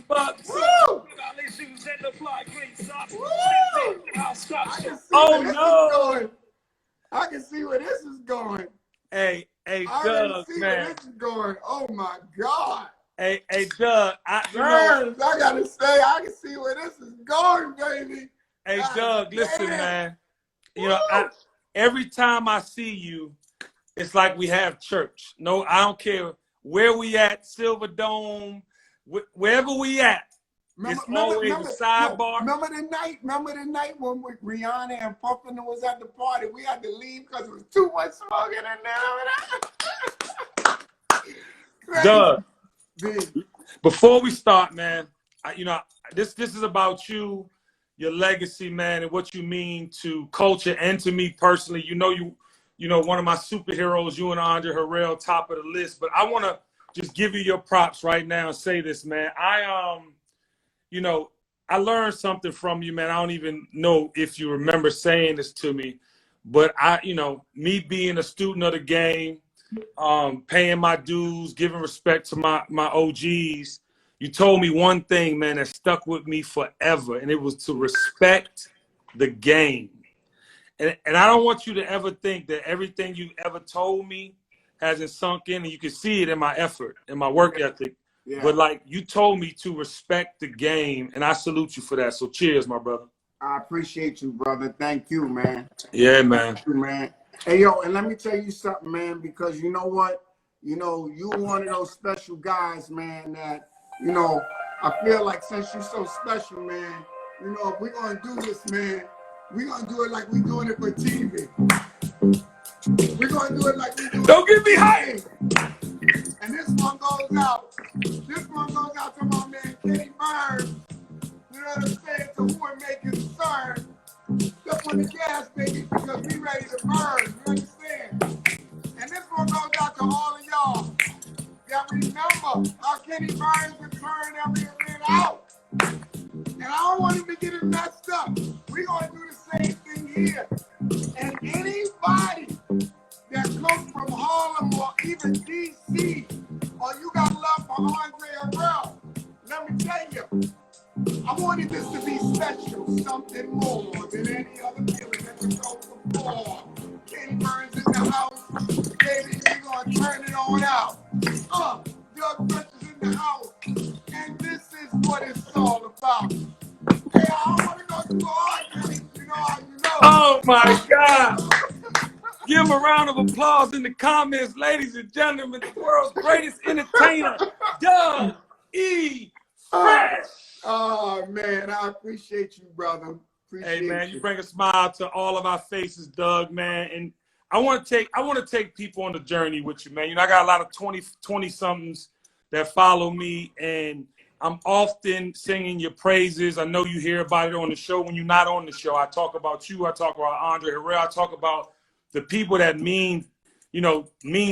bucks. Woo! Oh no! I can see where this is going. Hey, Doug, man. Where this is going. Oh my God. Hey, Doug. I gotta say, I can see where this is going, baby. Hey, God, Doug, listen, man. You know, every time I see you, it's like we have church. No, I don't care where we at, Silver Dome, wherever we at. It's always a sidebar. Remember the night when Rihanna and Puffin was at the party? We had to leave because it was too much smoking in there. Doug, before we start, man, this is about you, your legacy, man, and what you mean to culture and to me personally. You know, one of my superheroes, you and Andre Harrell, top of the list. But I want to just give you your props right now and say this, man. I learned something from you, man. I don't even know if you remember saying this to me, but me being a student of the game, paying my dues, giving respect to my OGs, you told me one thing, man, that stuck with me forever, and it was to respect the game. And I don't want you to ever think that everything you ever told me hasn't sunk in, and you can see it in my effort, in my work ethic. Yeah. But like you told me to respect the game, and I salute you for that. So cheers, my brother. I appreciate you, brother. Thank you, man. Yeah, man. Thank you, man. Hey, yo, and let me tell you something, man, because you know what? You know, you one of those special guys, man, that, I feel like since you're so special, man, if we're going to do this, man, we're going to do it like we're doing it for TV. We're going to do it like we're doing it. Don't get me hype. And this one goes out. This one goes out to my man, Kenny Burns. You know what I'm saying? To who it may concern. Step on the gas, baby, because we ready to burn. You understand? And this one goes out to all of y'all. Y'all remember how Kenny Burns would turn every event out. And I don't want him to get it messed up. We're going to do the same thing here. And anybody that comes from Harlem or even D.C., or you got love for Andre Harrell, let me tell you, I wanted this to be special, something more than any other feeling that we go before. Kenny Burns in the house, baby, we're going to turn it on out. Doug Fresh is in the house, and this is what it's all about. Hey, I don't want to go too hard, Kenny. You know. Oh, my God. Give a round of applause in the comments, ladies and gentlemen. The world's greatest entertainer, Doug E. Fresh. Oh, man, I appreciate you, brother. Hey, man, you bring a smile to all of our faces, Doug, man. And I want to take people on the journey with you, man. I got a lot of 20-somethings that follow me, and I'm often singing your praises. I know you hear about it on the show. When you're not on the show, I talk about you. I talk about Andre Harrell. I talk about the people that mean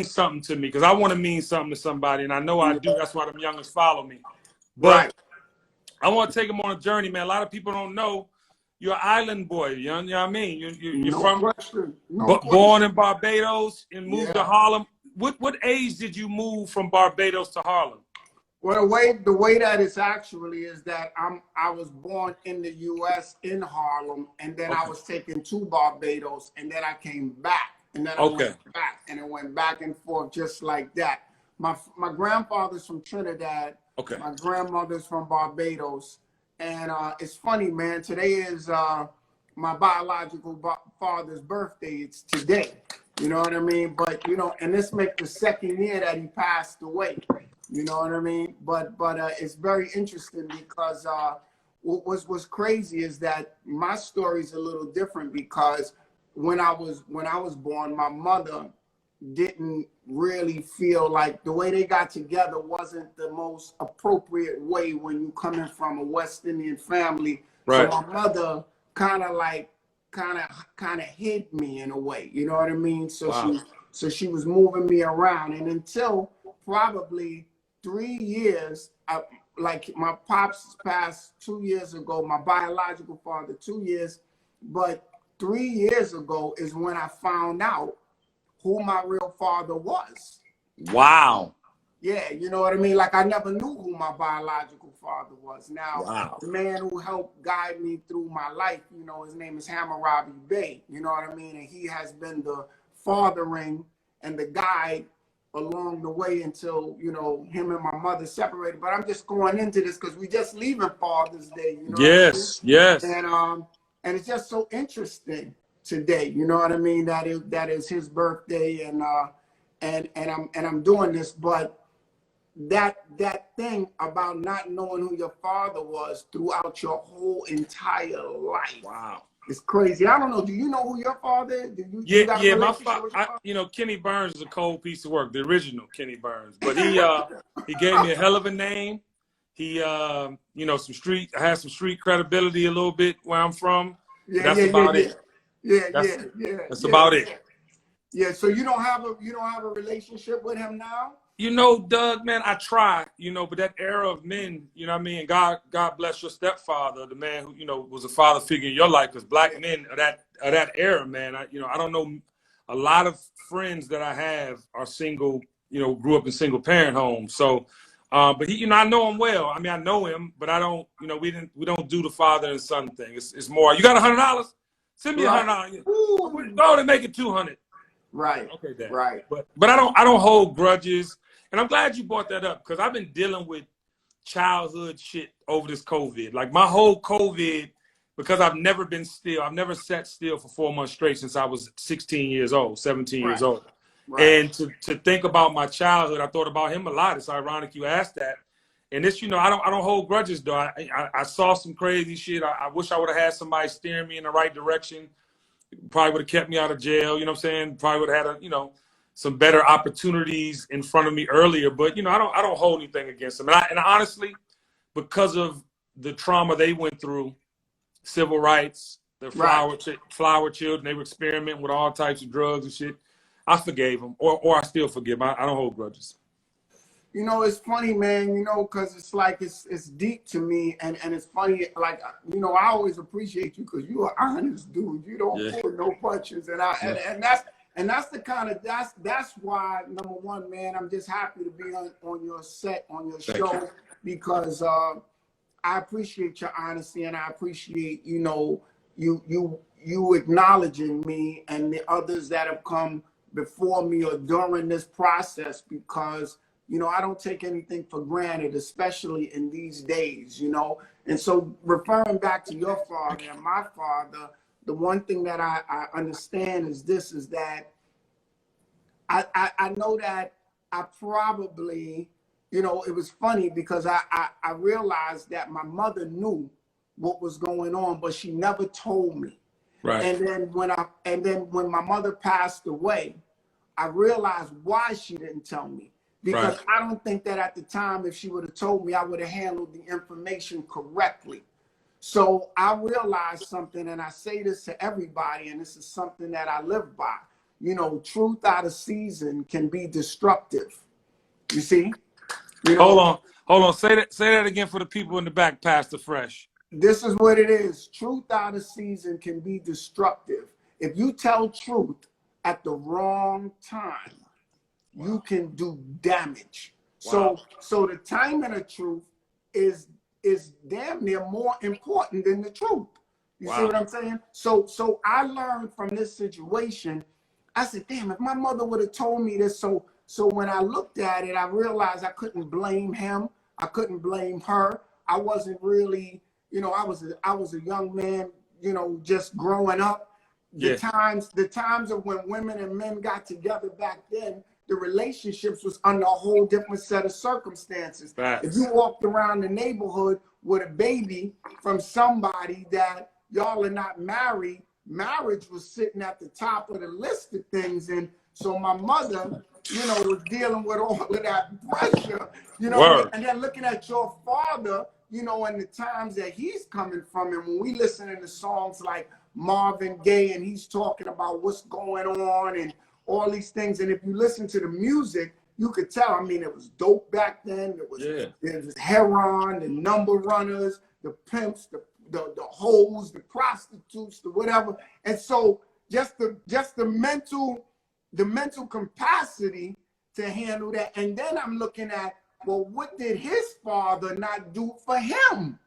something to me, because I want to mean something to somebody, and I know I do. That's why them youngest follow me. But I want to take them on a journey, man. A lot of people don't know you're an island boy. You know what I mean? You're born in Barbados and moved to Harlem. What age did you move from Barbados to Harlem? Well, the way that it's actually is that I was born in the U.S. in Harlem, and then I was taken to Barbados, and then I came back, and then I went back, and it went back and forth just like that. My grandfather's from Trinidad. Okay. My grandmother's from Barbados, and it's funny, man. Today is my biological father's birthday. It's today. You know what I mean? But and this makes the second year that he passed away. You know what I mean? But it's very interesting because what's crazy is that my story's a little different, because when I was born, my mother didn't really feel like the way they got together wasn't the most appropriate way when you coming from a West Indian family. Right. So my mother kind of hid me in a way. You know what I mean? So she was moving me around, and until probably 3 years, like my pops passed 2 years ago, my biological father 2 years, but 3 years ago is when I found out who my real father was. Wow. Yeah, you know what I mean? Like, I never knew who my biological father was. Now, Wow. the man who helped guide me through my life, you know, his name is Hammurabi Bey, you know what I mean? And he has been the fathering and the guide along the way until, you know, him and my mother separated. But I'm just going into this because we just leaving Father's Day, you know what I mean? Yes. And it's just so interesting today, you know what I mean? That is his birthday, and I'm doing this, but that thing about not knowing who your father was throughout your whole entire life. Wow. It's crazy. I don't know. Do you know who your father is? Yeah, got a yeah. relationship with your father? You know, Kenny Burns is a cold piece of work, the original Kenny Burns. But he gave me a hell of a name. He you know, I had some street credibility a little bit where I'm from. Yeah, That's about it. That's about it. Yeah, so you don't have a relationship with him now? You know, Doug, man, I try, you know, but that era of men, you know what I mean? God bless your stepfather, the man who, you know, was a father figure in your life, because black men of that era, man, I don't know, a lot of friends that I have are single, you know, grew up in single parent homes. So, but he, you know, I know him well. I mean, I know him, but I don't, you know, we don't do the father and son thing. It's more, you got $100? Send me $100. Go and make it 200. Right. Okay, Dad. Right. But I don't hold grudges. And I'm glad you brought that up, because I've been dealing with childhood shit over this COVID. Like, my whole COVID, because I've never been still. I've never sat still for 4 months straight since I was 16 years old, 17 years old. Right. And to think about my childhood, I thought about him a lot. It's ironic you asked that. And this, you know, I don't hold grudges, though. I saw some crazy shit. I wish I would have had somebody steering me in the right direction. Probably would have kept me out of jail. You know what I'm saying? Probably would have had some better opportunities in front of me earlier. But, you know, I don't hold anything against them. And honestly, because of the trauma they went through, civil rights, the flower children, they were experimenting with all types of drugs and shit. I forgave them, or I still forgive them. I don't hold grudges. You know, it's funny, man, you know, because it's like, it's deep to me. And it's funny, like, you know, I always appreciate you because you're an honest dude. You don't pull no punches. And that's the kind of, that's why, number one, man, I'm just happy to be on your set, on your show, because I appreciate your honesty, and I appreciate, you know, you acknowledging me and the others that have come before me or during this process, because, you know, I don't take anything for granted, especially in these days, you know. And so, referring back to your father and my father, the one thing that I understand is that I know that I probably, you know, it was funny because I realized that my mother knew what was going on, but she never told me. Right. And then when my mother passed away, I realized why she didn't tell me. Because I don't think that at the time, if she would have told me, I would have handled the information correctly. So I realized something, and I say this to everybody, and this is something that I live by. You know, truth out of season can be destructive. You see? You know, Hold on. Say that again for the people in the back, Pastor Fresh. This is what it is. Truth out of season can be destructive. If you tell truth at the wrong time, you can do damage. So the timing of truth is damn near more important than the truth. You see what I'm saying? So I learned from this situation. I said, damn, if my mother would have told me this. So when I looked at it, I realized I couldn't blame him. I couldn't blame her. I wasn't really, you know, I was a young man, you know, just growing up. The times of when women and men got together back then, the relationships was under a whole different set of circumstances. If you walked around the neighborhood with a baby from somebody that y'all are not married, marriage was sitting at the top of the list of things. And so my mother, you know, was dealing with all of that pressure, you know, and then looking at your father, you know, and the times that he's coming from. And when we listen to songs like Marvin Gaye, and he's talking about what's going on and all these things. And if you listen to the music, you could tell, I mean, it was dope back then. It was heroin, the number runners, the pimps, the hoes, the prostitutes, the whatever. And so just the mental capacity to handle that. And then I'm looking at, well, what did his father not do for him?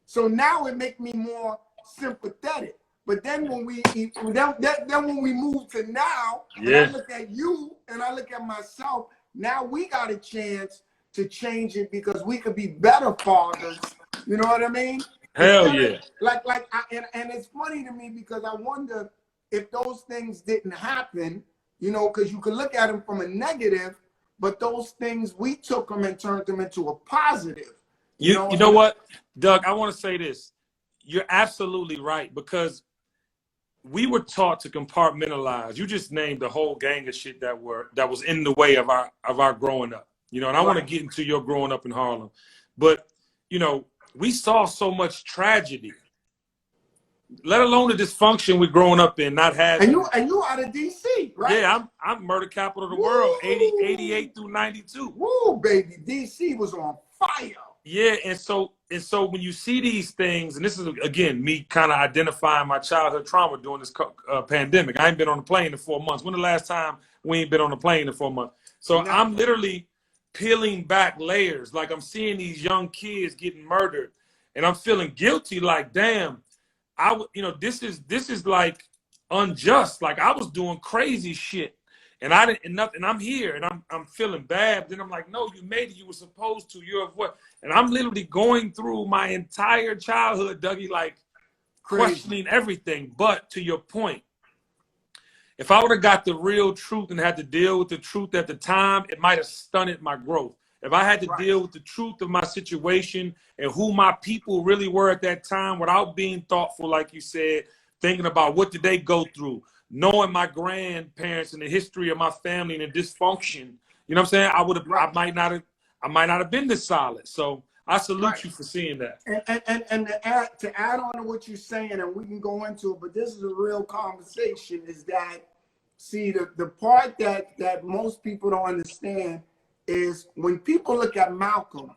So now it makes me more sympathetic. But then when we when we move to now, and I look at you and I look at myself, now we got a chance to change it because we could be better fathers. You know what I mean? Hell yeah. And it's funny to me because I wonder if those things didn't happen, you know, because you could look at them from a negative, but those things, we took them and turned them into a positive. You know what, Doug, I want to say this. You're absolutely right, because we were taught to compartmentalize. You just named the whole gang of shit that was in the way of our growing up. You know, and I want to get into your growing up in Harlem. But, you know, we saw so much tragedy, let alone the dysfunction we're growing up in, not having. And you out of DC, right? Yeah, I'm murder capital of the world, 88 through 92. Woo, baby, DC was on fire. Yeah, and so when you see these things, and this is again me kind of identifying my childhood trauma during this pandemic. I ain't been on a plane in 4 months. When the last time we ain't been on a plane in 4 months? So I'm literally peeling back layers. Like, I'm seeing these young kids getting murdered, and I'm feeling guilty. Like, damn, this is like unjust. Like, I was doing crazy shit, and I didn't nothing. I'm here, and I'm feeling bad. Then I'm like, no, you made it. You were supposed to. You're of what? And I'm literally going through my entire childhood, Dougie, like questioning everything. But to your point, if I would have got the real truth and had to deal with the truth at the time, it might have stunted my growth. If I had to deal with the truth of my situation and who my people really were at that time without being thoughtful, like you said, thinking about what did they go through, knowing my grandparents and the history of my family and the dysfunction, you know what I'm saying? I might not have been this solid. So I salute you for seeing that. And to add on to what you're saying, and we can go into it, but this is a real conversation, is that, see, the part that most people don't understand is when people look at Malcolm,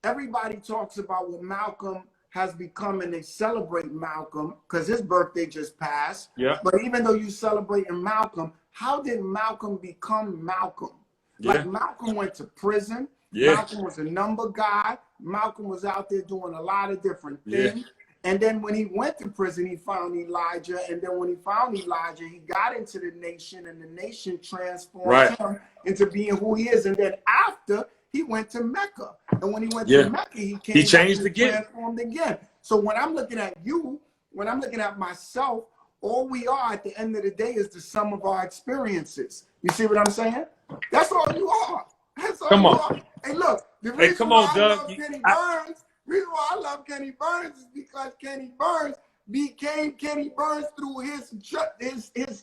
everybody talks about what Malcolm has become, and they celebrate Malcolm because his birthday just passed. Yeah. But even though you celebrating Malcolm, how did Malcolm become Malcolm? Yeah. Like, Malcolm went to prison. Yeah. Malcolm was a number guy. Malcolm was out there doing a lot of different things. Yeah. And then when he went to prison, he found Elijah. And then when he found Elijah, he got into the nation, and the nation transformed him into being who he is. And then after, he went to Mecca. And when he went to Mecca, he changed again, transformed again. So when I'm looking at you, when I'm looking at myself, all we are at the end of the day is the sum of our experiences. You see what I'm saying? That's all you are. That's all you are. Hey, look, the reason why I love Kenny Burns, reason why I love Kenny Burns is because Kenny Burns became Kenny Burns through his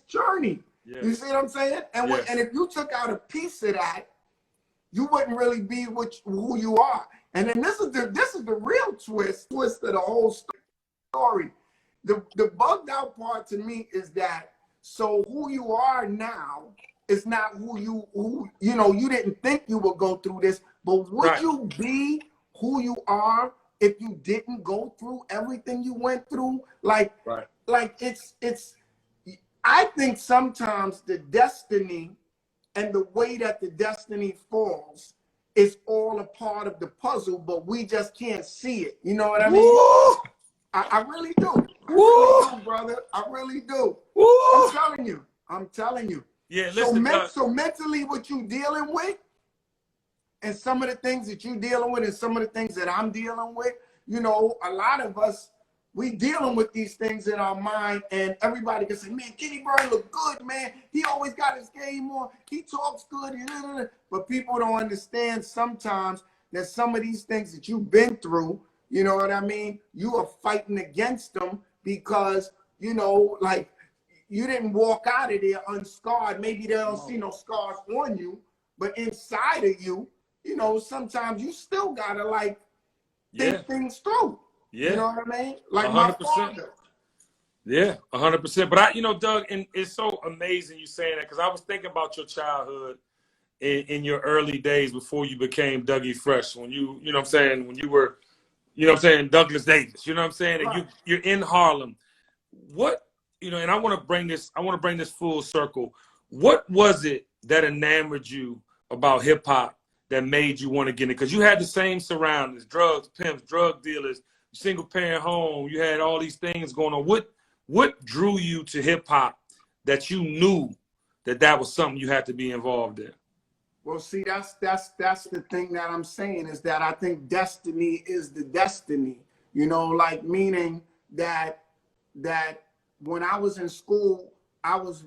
journey. Yeah. You see what I'm saying? And and if you took out a piece of that, you wouldn't really be who you are. And then this is the real twist of the whole story. The bugged out part to me is that, so who you are now is not who you didn't think you would go through this, but would you be who you are if you didn't go through everything you went through? Like it's I think sometimes the destiny and the way that the destiny falls is all a part of the puzzle, but we just can't see it. You know what I mean? I really do. I really do, brother. I really do. I'm telling you. Yeah, listen. So mentally, what you dealing with, and some of the things that you dealing with, and some of the things that I'm dealing with, you know, a lot of us, we dealing with these things in our mind, and everybody can say, man, Kenny Burns look good, man. He always got his game on. He talks good. But people don't understand sometimes that some of these things that you've been through, you know what I mean? You are fighting against them because, you know, like, you didn't walk out of there unscarred. Maybe they don't see no scars on you, but inside of you, you know, sometimes you still gotta like think things through. Yeah. You know what I mean? Like 100%. My father. Yeah, 100%. But Doug, and it's so amazing you saying that, because I was thinking about your childhood in your early days before you became Dougie Fresh, when you know what I'm saying, when you were, you know what I'm saying, Douglas Davis, you know what I'm saying, and you're in Harlem. What, and I want to bring this full circle. What was it that enamored you about hip hop that made you want to get in it? Because you had the same surroundings: drugs, pimps, drug dealers, single parent home. You had all these things going on. What drew you to hip hop that you knew that was something you had to be involved in? Well, see, that's the thing that I'm saying, is that I think destiny is the destiny. You know, like, meaning that when I was in school, I was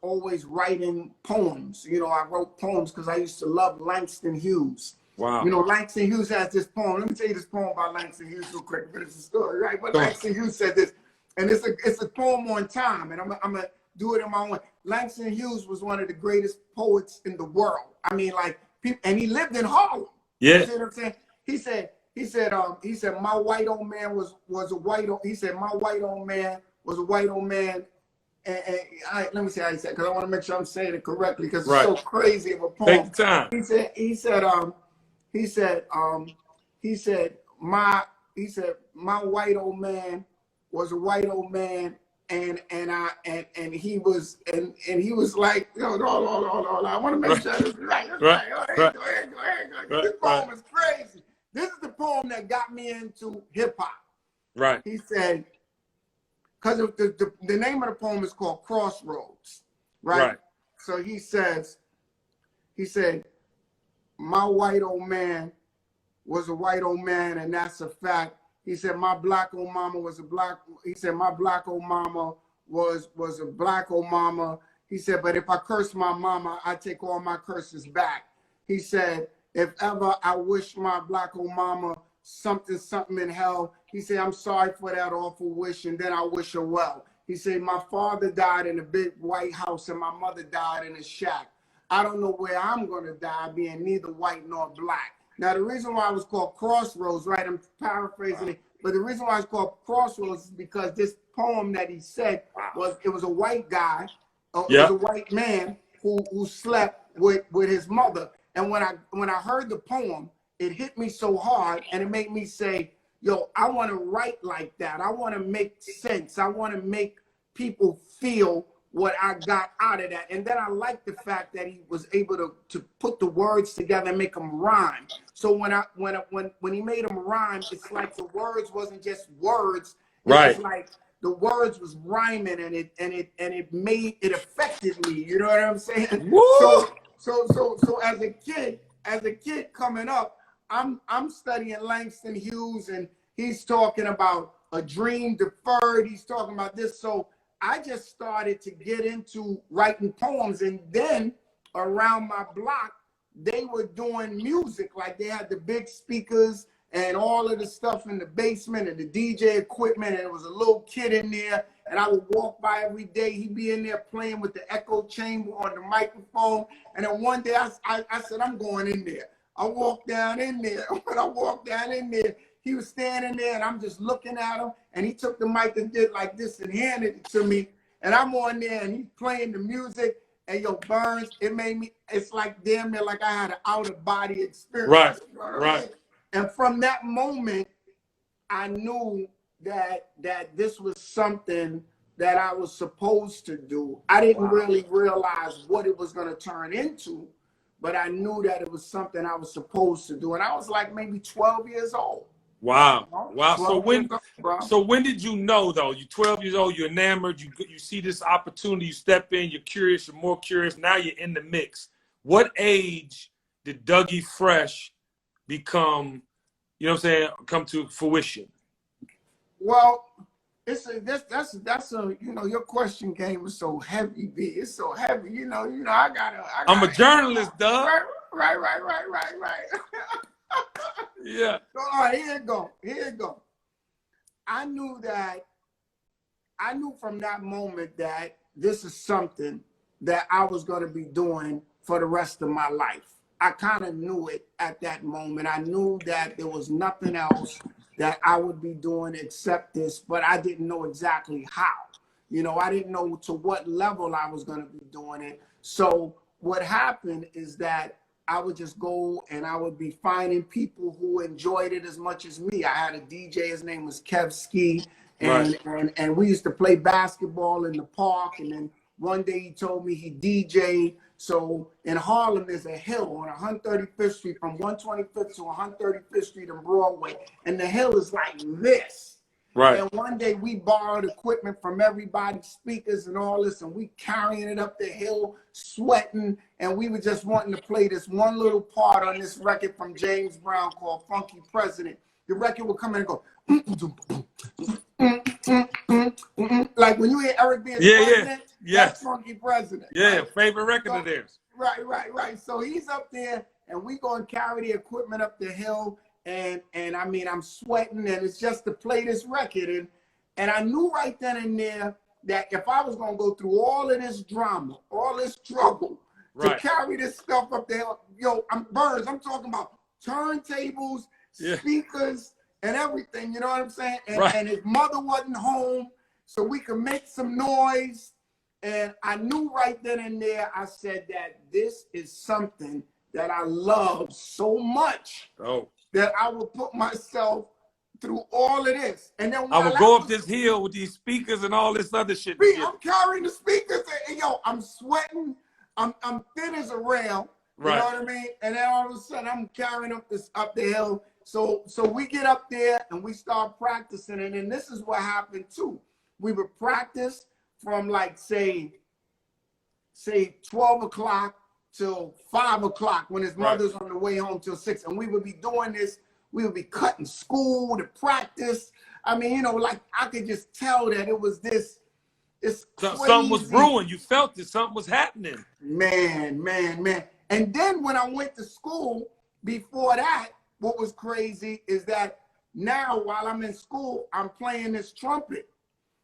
always writing poems. You know, I wrote poems because I used to love Langston Hughes. Wow. You know, Langston Hughes has this poem. Let me tell you this poem about Langston Hughes real quick, but it's a story, right? But Langston Hughes said this, and it's a poem on time, and I'm gonna do it in my own way. Langston Hughes was one of the greatest poets in the world. I mean, like, and he lived in Harlem. Yeah. You see what I'm saying? He said, my white old man was a white old. He said, my white old man was a white old man. And let me see how he said, because I want to make sure I'm saying it correctly, because it's so crazy of a poem. Take your time. He said, my white old man was a white old man, and he was like, hold on, I want to make sure this is right. Go ahead. This poem is crazy. This is the poem that got me into hip hop. Right. He said, because the name of the poem is called Crossroads. Right. So he said, my white old man was a white old man, and that's a fact. He said, my black old mama was a black. He said, my black old mama was a black old mama. He said, but if I curse my mama, I take all my curses back. He said, if ever I wish my black old mama something in hell, he said, I'm sorry for that awful wish, and then I wish her well. He said, my father died in a big white house, and my mother died in a shack. I don't know where I'm going to die, being neither white nor black. Now, the reason why it was called Crossroads, right, I'm paraphrasing it, but the reason why it's called Crossroads is because this poem that he said was a white guy, it was a white man who slept with his mother. And when I heard the poem, it hit me so hard, and it made me say, yo, I want to write like that. I want to make sense. I want to make people feel what I got out of that. And then I like the fact that he was able to put the words together and make them rhyme. So when he made them rhyme, it's like the words wasn't just words. It was like the words was rhyming, and it affected me. You know what I'm saying? Woo! So as a kid coming up, I'm studying Langston Hughes, and he's talking about a dream deferred. He's talking about this. So I just started to get into writing poems, and then around my block, they were doing music. Like, they had the big speakers and all of the stuff in the basement and the DJ equipment, and there was a little kid in there, and I would walk by every day. He'd be in there playing with the echo chamber on the microphone, and then one day I said, I'm going in there. I walked down in there. When I walked down in there, he was standing there, and I'm just looking at him, and he took the mic and did like this and handed it to me, and I'm on there, and he's playing the music, and yo, Burns, it's like damn near like I had an out-of-body experience. Right. And from that moment, I knew that this was something that I was supposed to do. I didn't really realize what it was going to turn into, but I knew that it was something I was supposed to do. And I was like maybe 12 years old. Wow. So when did you know, though? You're 12 years old, you're enamored, you see this opportunity, you step in, you're curious, you're more curious, now you're in the mix. What age did Dougie Fresh become, you know what I'm saying, come to fruition? Well, that's a your question game is so heavy, B. It's so heavy, you know, I'm a journalist, Doug. Right. Yeah. So, all right, here it go. I knew from that moment that this is something that I was going to be doing for the rest of my life. I kind of knew it at that moment. I knew that there was nothing else that I would be doing except this, but I didn't know exactly how. You know, I didn't know to what level I was going to be doing it. So what happened is that I would just go and I would be finding people who enjoyed it as much as me. I had a DJ, his name was Kev Ski, and we used to play basketball in the park. And then one day he told me he DJ'd So in Harlem, there's a hill on 135th Street from 125th to 135th Street and Broadway. And the hill is like this. Right. And one day we borrowed equipment from everybody, speakers and all this, and we carrying it up the hill, sweating, and we were just wanting to play this one little part on this record from James Brown called Funky President. The record would come in and go, like when you hear Eric being president, that's Funky President. Yeah, right? favorite record of theirs. Right. So he's up there, and we go and carry the equipment up the hill. And I mean, I'm sweating, and it's just to play this record. And I knew right then and there that if I was going to go through all of this drama, all this struggle to carry this stuff up there, I'm talking about turntables, speakers, and everything, you know what I'm saying? And his mother wasn't home, so we could make some noise. And I knew right then and there, I said that this is something that I love so much. That I will put myself through all of this. And then I will go up this hill with these speakers and all this other shit. I'm carrying the speakers and I'm sweating. I'm thin as a rail. You know what I mean? And then all of a sudden I'm carrying up the hill. So we get up there and we start practicing. And then this is what happened too. We would practice from like say 12 o'clock till 5 o'clock when his mother's on the way home till 6. And we would be doing this. We would be cutting school to practice. I mean, like I could just tell that it was this. Something was brewing. You felt it. Something was happening. Man. And then when I went to school, before that, what was crazy is that now while I'm in school, I'm playing this trumpet.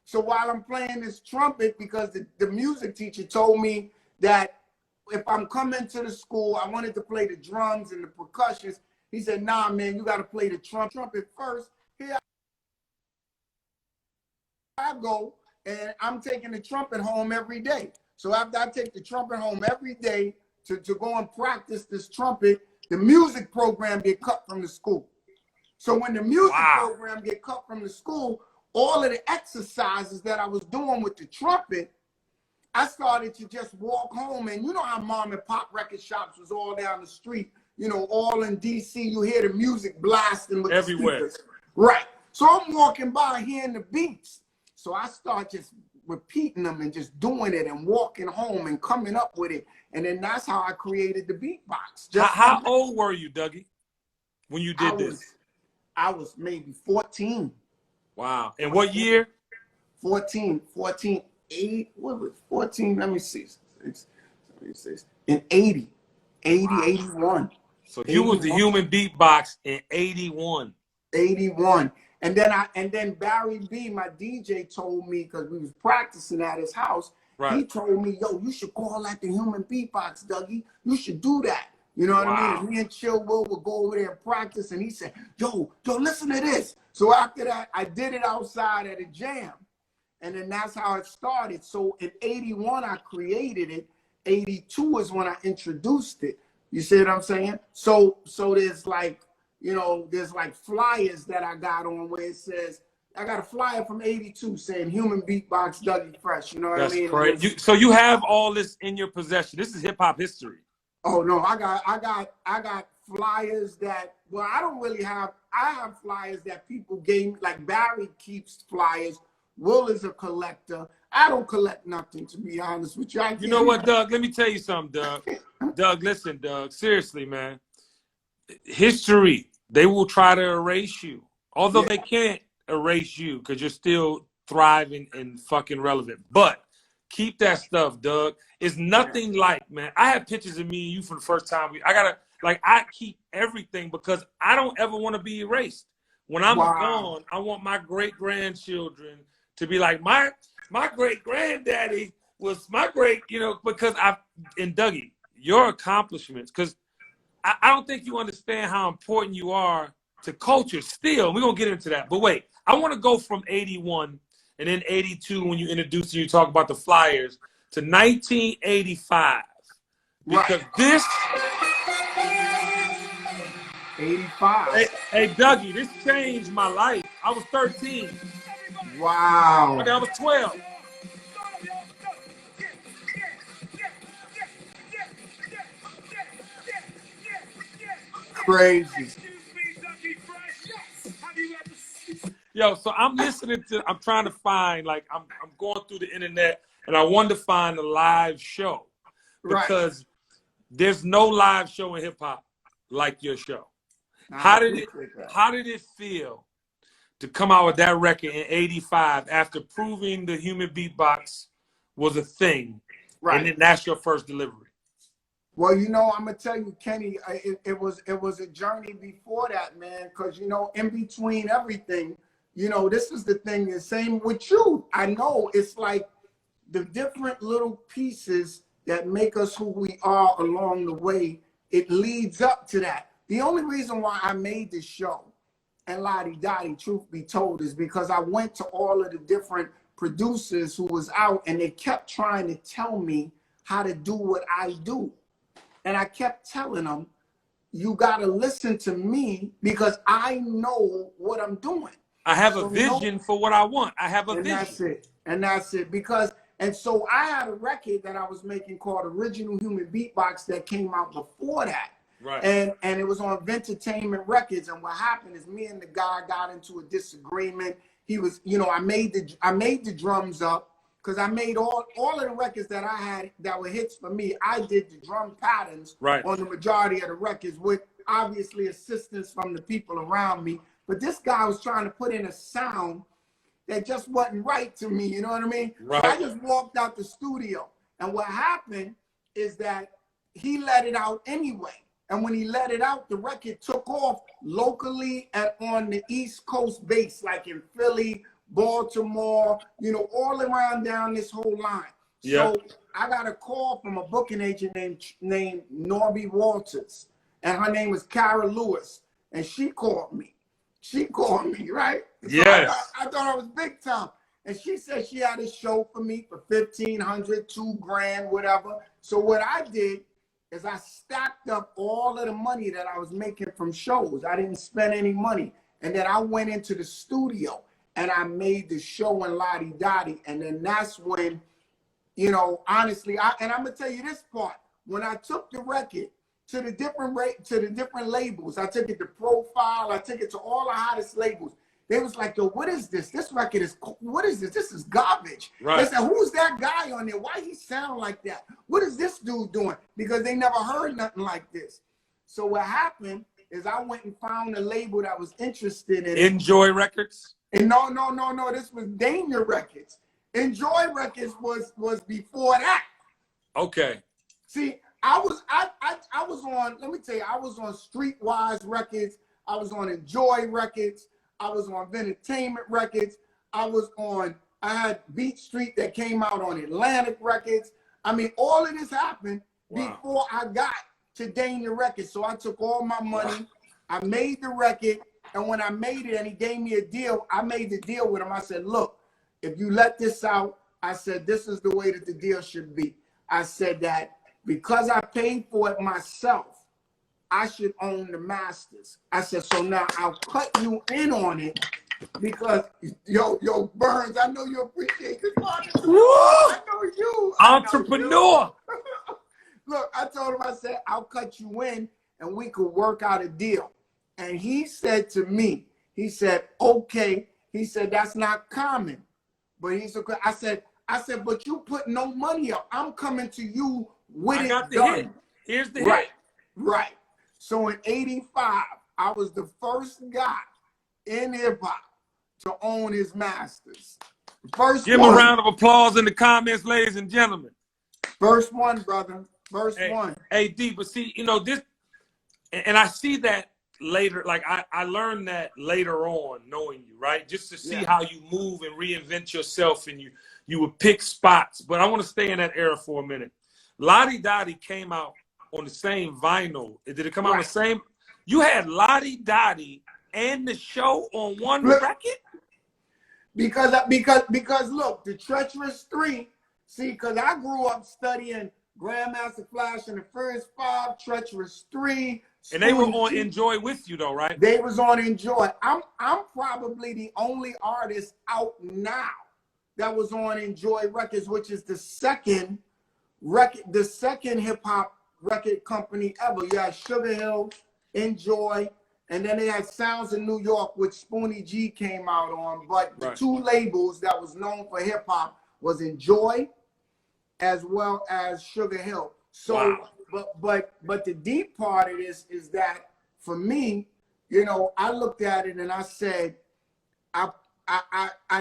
So while I'm playing this trumpet, because the music teacher told me that if I'm coming to the school, I wanted to play the drums and the percussions. He said, nah, man, you got to play the trumpet first. Here I go, and I'm taking the trumpet home every day. So after I take the trumpet home every day to go and practice this trumpet, the music program get cut from the school. So when the music program get cut from the school, all of the exercises that I was doing with the trumpet, I started to just walk home. And you know how mom and pop record shops was all down the street, all in DC. You hear the music blasting with everywhere. The speakers. Right. So I'm walking by hearing the beats. So I start just repeating them and just doing it and walking home and coming up with it. And then that's how I created the beatbox. How old were you, Dougie, when you did this? I was maybe 14. Wow. And what year? 14, 80, what was 14? Let me see. In 80, 81. So you was the human beatbox in 81. 81. And then Barry B, my DJ, told me, because we was practicing at his house, he told me, yo, you should call that the human beatbox, Dougie. You should do that. You know what I mean? And me and Chill Will would go over there and practice, and he said, yo, listen to this. So after that, I did it outside at a jam. And then that's how it started. So in 81, I created it. 82 is when I introduced it. You see what I'm saying? So there's like, there's like flyers that I got on where it says, I got a flyer from 82 saying human beatbox Dougie Fresh. You know what I mean? Great. So you have all this in your possession. This is hip hop history. Oh no, I got flyers that, well, I don't really have. I have flyers that people gave me. Like Barry keeps flyers. Will is a collector. I don't collect nothing, to be honest with you. You know what, Doug? Let me tell you something, Doug. Doug, listen, Doug. Seriously, man. History, they will try to erase you. Although they can't erase you because you're still thriving and fucking relevant. But keep that stuff, Doug. It's nothing like, man. I have pictures of me and you for the first time. I keep everything because I don't ever want to be erased. When I'm gone, I want my great-grandchildren to be like, my great-granddaddy was my great, because and Dougie, your accomplishments, because I don't think you understand how important you are to culture still. We're going to get into that. But wait, I want to go from 81 and then 82 when you introduced and you talk about the flyers to 1985. Because this... 85. Hey, Dougie, this changed my life. I was 13. Wow. I was 12. Crazy. Yo, so I'm listening to, I'm trying to find, like, I'm going through the internet and I wanted to find a live show because there's no live show in hip hop like your show. How did it feel to come out with that record in '85 after proving the human beatbox was a thing, and then that's your first delivery? Well, you know, I'm gonna tell you, Kenny, it was a journey before that, man. Because you know, in between everything, you know, this is the thing. The same with you. I know it's like the different little pieces that make us who we are along the way. It leads up to that. The only reason why I made this show, and Lottie Dottie, truth be told, is because I went to all of the different producers who was out, and they kept trying to tell me how to do what I do. And I kept telling them, you got to listen to me because I know what I'm doing. I have a vision for what I want. I have a vision. That's it. And that's it. And so I had a record that I was making called Original Human Beatbox that came out before that. Right. And it was on Vintertainment Records. And what happened is me and the guy got into a disagreement. He was, you know, I made the drums up. Because I made all of the records that I had that were hits for me. I did the drum patterns on the majority of the records with obviously assistance from the people around me. But this guy was trying to put in a sound that just wasn't right to me. You know what I mean? Right. So I just walked out the studio. And what happened is that he let it out anyway. And when he let it out, the record took off locally and on the East Coast base, like in Philly, Baltimore, you know, all around down this whole line. So I got a call from a booking agent named Norby Walters, and her name was Kara Lewis, and she called me. Right? Yes. So I thought I was big time. And she said she had a show for me for $1,500, $2,000, whatever. So what I did is I stacked up all of the money that I was making from shows. I didn't spend any money. And then I went into the studio and I made the show in Lottie Dottie. And then that's when, you know, honestly, and I'm gonna tell you this part. When I took the record to the different labels, I took it to Profile, I took it to all the hottest labels. They was like, yo, what is this? This record is, what is this? This is garbage. Right. They said, who's that guy on there? Why he sound like that? What is this dude doing? Because they never heard nothing like this. So what happened is I went and found a label that was interested in Enjoy Records. And no, this was Danger Records. Enjoy Records was before that. Okay. See, I was on, let me tell you, I was on Streetwise Records, I was on Enjoy Records, I was on Vintertainment Records, I had Beat Street that came out on Atlantic Records. I mean, all of this happened before I got to Danger Records. So I took all my money, I made the record. And when I made it and he gave me a deal, I made the deal with him. I said, look, if you let this out, I said, this is the way that the deal should be. I said that because I paid for it myself, I should own the masters. I said, so now I'll cut you in on it because, yo, Burns, I know you appreciate this. I know you. Entrepreneur. Look, I told him, I said, I'll cut you in and we could work out a deal. And he said to me, he said, okay. He said, that's not common. But he's okay. I said, but you put no money up. I'm coming to you with it done. Here's the hit. Right. So in '85, I was the first guy in hip hop to own his masters. First Give him a round of applause in the comments, ladies and gentlemen. First one, brother. First one. Hey, D, but see, you know, this, and I see that later, like I learned that later on knowing you, right? Just to see how you move and reinvent yourself, and you would pick spots. But I want to stay in that era for a minute. Lottie Dottie came out on the same vinyl. Did it come out on the same? You had Lottie Dottie and the show on one record? Because look, the Treacherous 3, see, because I grew up studying Grandmaster Flash and the First 5, Treacherous 3. And they were on Enjoy with you though, right? They was on Enjoy. I'm probably the only artist out now that was on Enjoy Records, which is the second hip hop record company ever. You had Sugar Hill, Enjoy, and then they had Sounds in New York, which Spoonie G came out on. But the Right. two labels that was known for hip hop was Enjoy, as well as Sugar Hill. So, Wow. but the deep part of this is that for me, you know, I looked at it and I said, I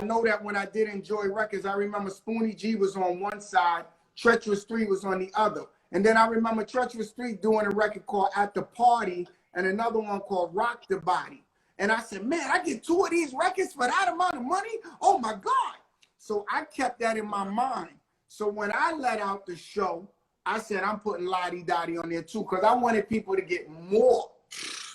know that when I did Enjoy Records, I remember Spoonie G was on one side, Treacherous 3 was on the other. And then I remember Treacherous 3 doing a record called At the Party and another one called Rock the Body. And I said, man, I get two of these records for that amount of money? Oh my God. So I kept that in my mind. So when I let out the show, I said, I'm putting Lottie Dottie on there too, because I wanted people to get more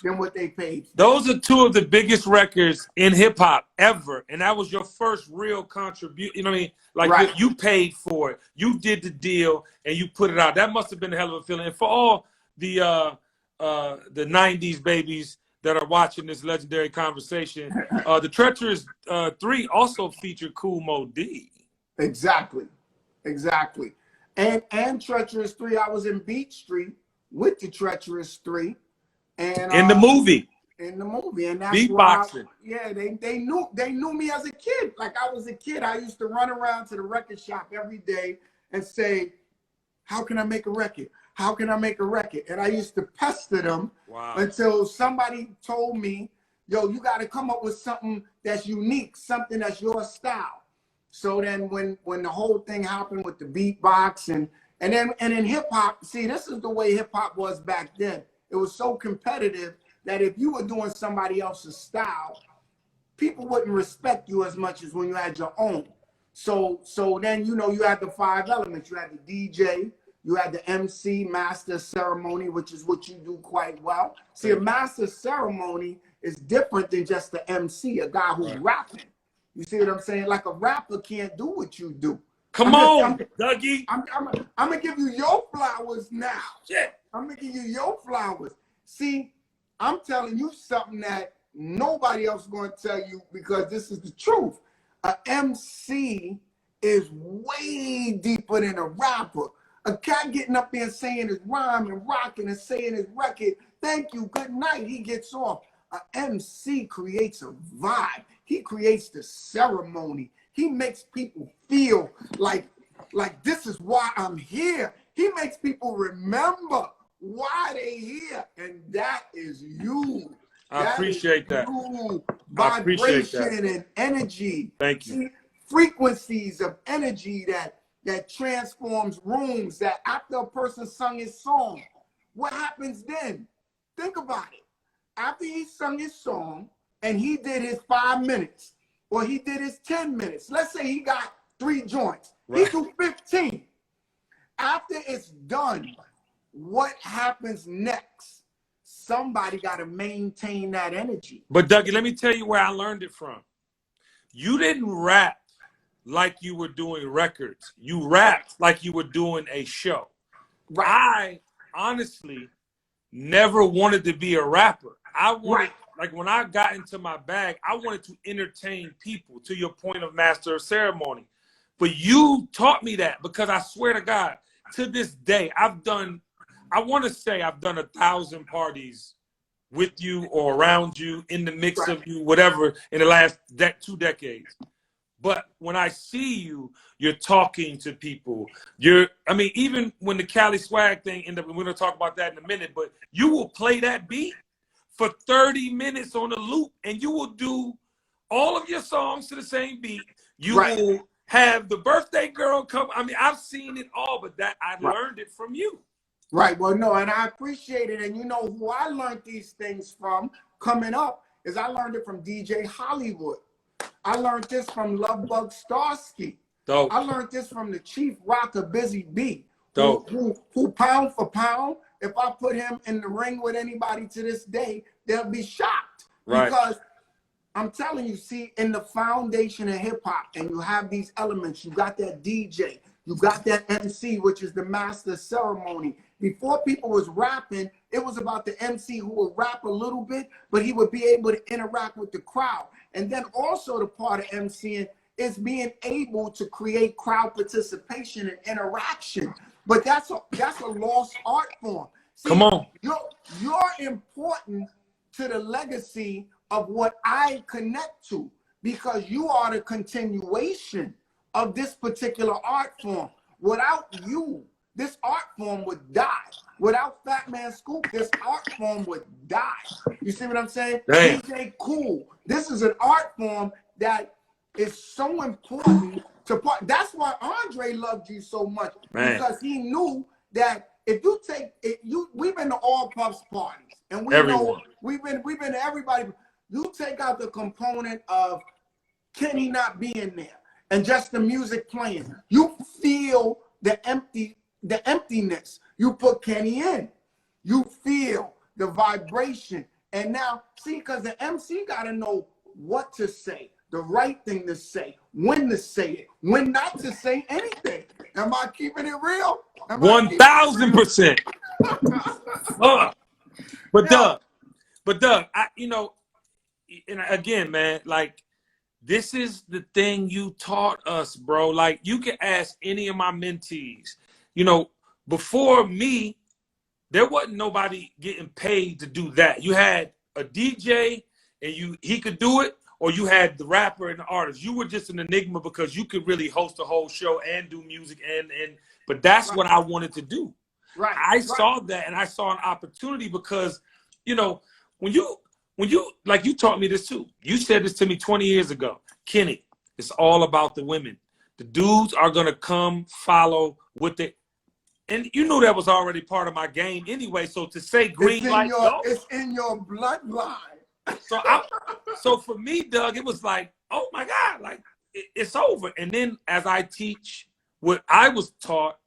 than what they paid for. Those are two of the biggest records in hip hop ever, and that was your first real contribution. You know what I mean? Like Right. you paid for it, you did the deal, and you put it out. That must have been a hell of a feeling. And for all the '90s babies that are watching this legendary conversation, the Treacherous 3 also featured Cool Mo D. Exactly. And Treacherous 3, I was in Beach Street with the Treacherous 3. And In the movie. And that's beatboxing. Why they knew me as a kid. Like I was a kid. I used to run around to the record shop every day and say, how can I make a record? How can I make a record? And I used to pester them until somebody told me, yo, you got to come up with something that's unique, something that's your style. So then when the whole thing happened with the beatbox and in hip hop, see, this is the way hip hop was back then. It was so competitive that if you were doing somebody else's style, people wouldn't respect you as much as when you had your own. So then, you know, you had the 5 elements. You had the DJ, you had the MC, master ceremony, which is what you do quite well. See, a master ceremony is different than just the MC, a guy who's rapping. You see what I'm saying? Like a rapper can't do what you do. Come on, Dougie. I'm gonna give you your flowers now. Shit. I'm gonna give you your flowers. See, I'm telling you something that nobody else is going to tell you because this is the truth. A MC is way deeper than a rapper. A cat getting up there and saying his rhyme and rocking and saying his record, thank you, good night, he gets off. A MC creates a vibe. He creates the ceremony. He makes people feel like this is why I'm here. He makes people remember why they here, and that is you. I appreciate that. Vibration and energy. Thank you. See, frequencies of energy that transforms rooms. That after a person sung his song, what happens then? Think about it. After he sung his song and he did his 5 minutes or he did his 10 minutes, let's say he got 3 joints, he do 15. After it's done, what happens next? Somebody got to maintain that energy. But Dougie, let me tell you where I learned it from. You didn't rap like you were doing records. You rapped like you were doing a show. Right. I honestly never wanted to be a rapper. I wanted, like when I got into my bag, I wanted to entertain people, to your point of master of ceremony. But you taught me that, because I swear to God, to this day, I want to say I've done 1,000 parties with you or around you, in the mix of you, whatever, in the last 2 decades. But when I see you, you're talking to people. I mean, even when the Cali Swag thing ended up, and we're going to talk about that in a minute, but you will play that beat for 30 minutes on a loop, and you will do all of your songs to the same beat. You will have the birthday girl come. I mean, I've seen it all, but that I learned it from you. Right. Well, no, and I appreciate it. And you know who I learned these things from coming up is I learned it from DJ Hollywood. I learned this from Lovebug Starsky. Dope. I learned this from the Chief Rocker Busy B. Who pound for pound, if I put him in the ring with anybody to this day, they'll be shocked. Right. Because I'm telling you, see, in the foundation of hip hop, and you have these elements, you got that DJ, you got that MC, which is the master ceremony. Before people was rapping, it was about the MC who would rap a little bit, but he would be able to interact with the crowd. And then also the part of MCing is being able to create crowd participation and interaction. But that's a lost art form. See, Come on. you're important to the legacy of what I connect to, because you are the continuation of this particular art form. Without you, this art form would die. Without Fat Man Scoop, this art form would die. You see what I'm saying? Damn. DJ Cool. This is an art form that is so important to part. That's why Andre loved you so much, Man. because he knew that if you take it, we've been to all Puff's parties, and we Everyone. know we've been to everybody. You take out the component of Kenny not being there and just the music playing, you feel the emptiness. You put Kenny in, you feel the vibration. And now, see, because the MC got to know what to say, the right thing to say, when to say it, when not to say anything. Am I keeping it real? 1000%. But Doug, and again, man, like, this is the thing you taught us, bro. Like, you can ask any of my mentees. Before me, there wasn't nobody getting paid to do that. You had a DJ and he could do it, or you had the rapper and the artist. You were just an enigma because you could really host a whole show and do music but that's what I wanted to do. Right. I saw that, and I saw an opportunity because, when you like, you taught me this too. You said this to me 20 years ago. Kenny, it's all about the women. The dudes are gonna come follow with it. And you knew that was already part of my game anyway. So to say green light, it's in your bloodline. So for me, Doug, it was like, oh my God, like it's over. And then as I teach what I was taught,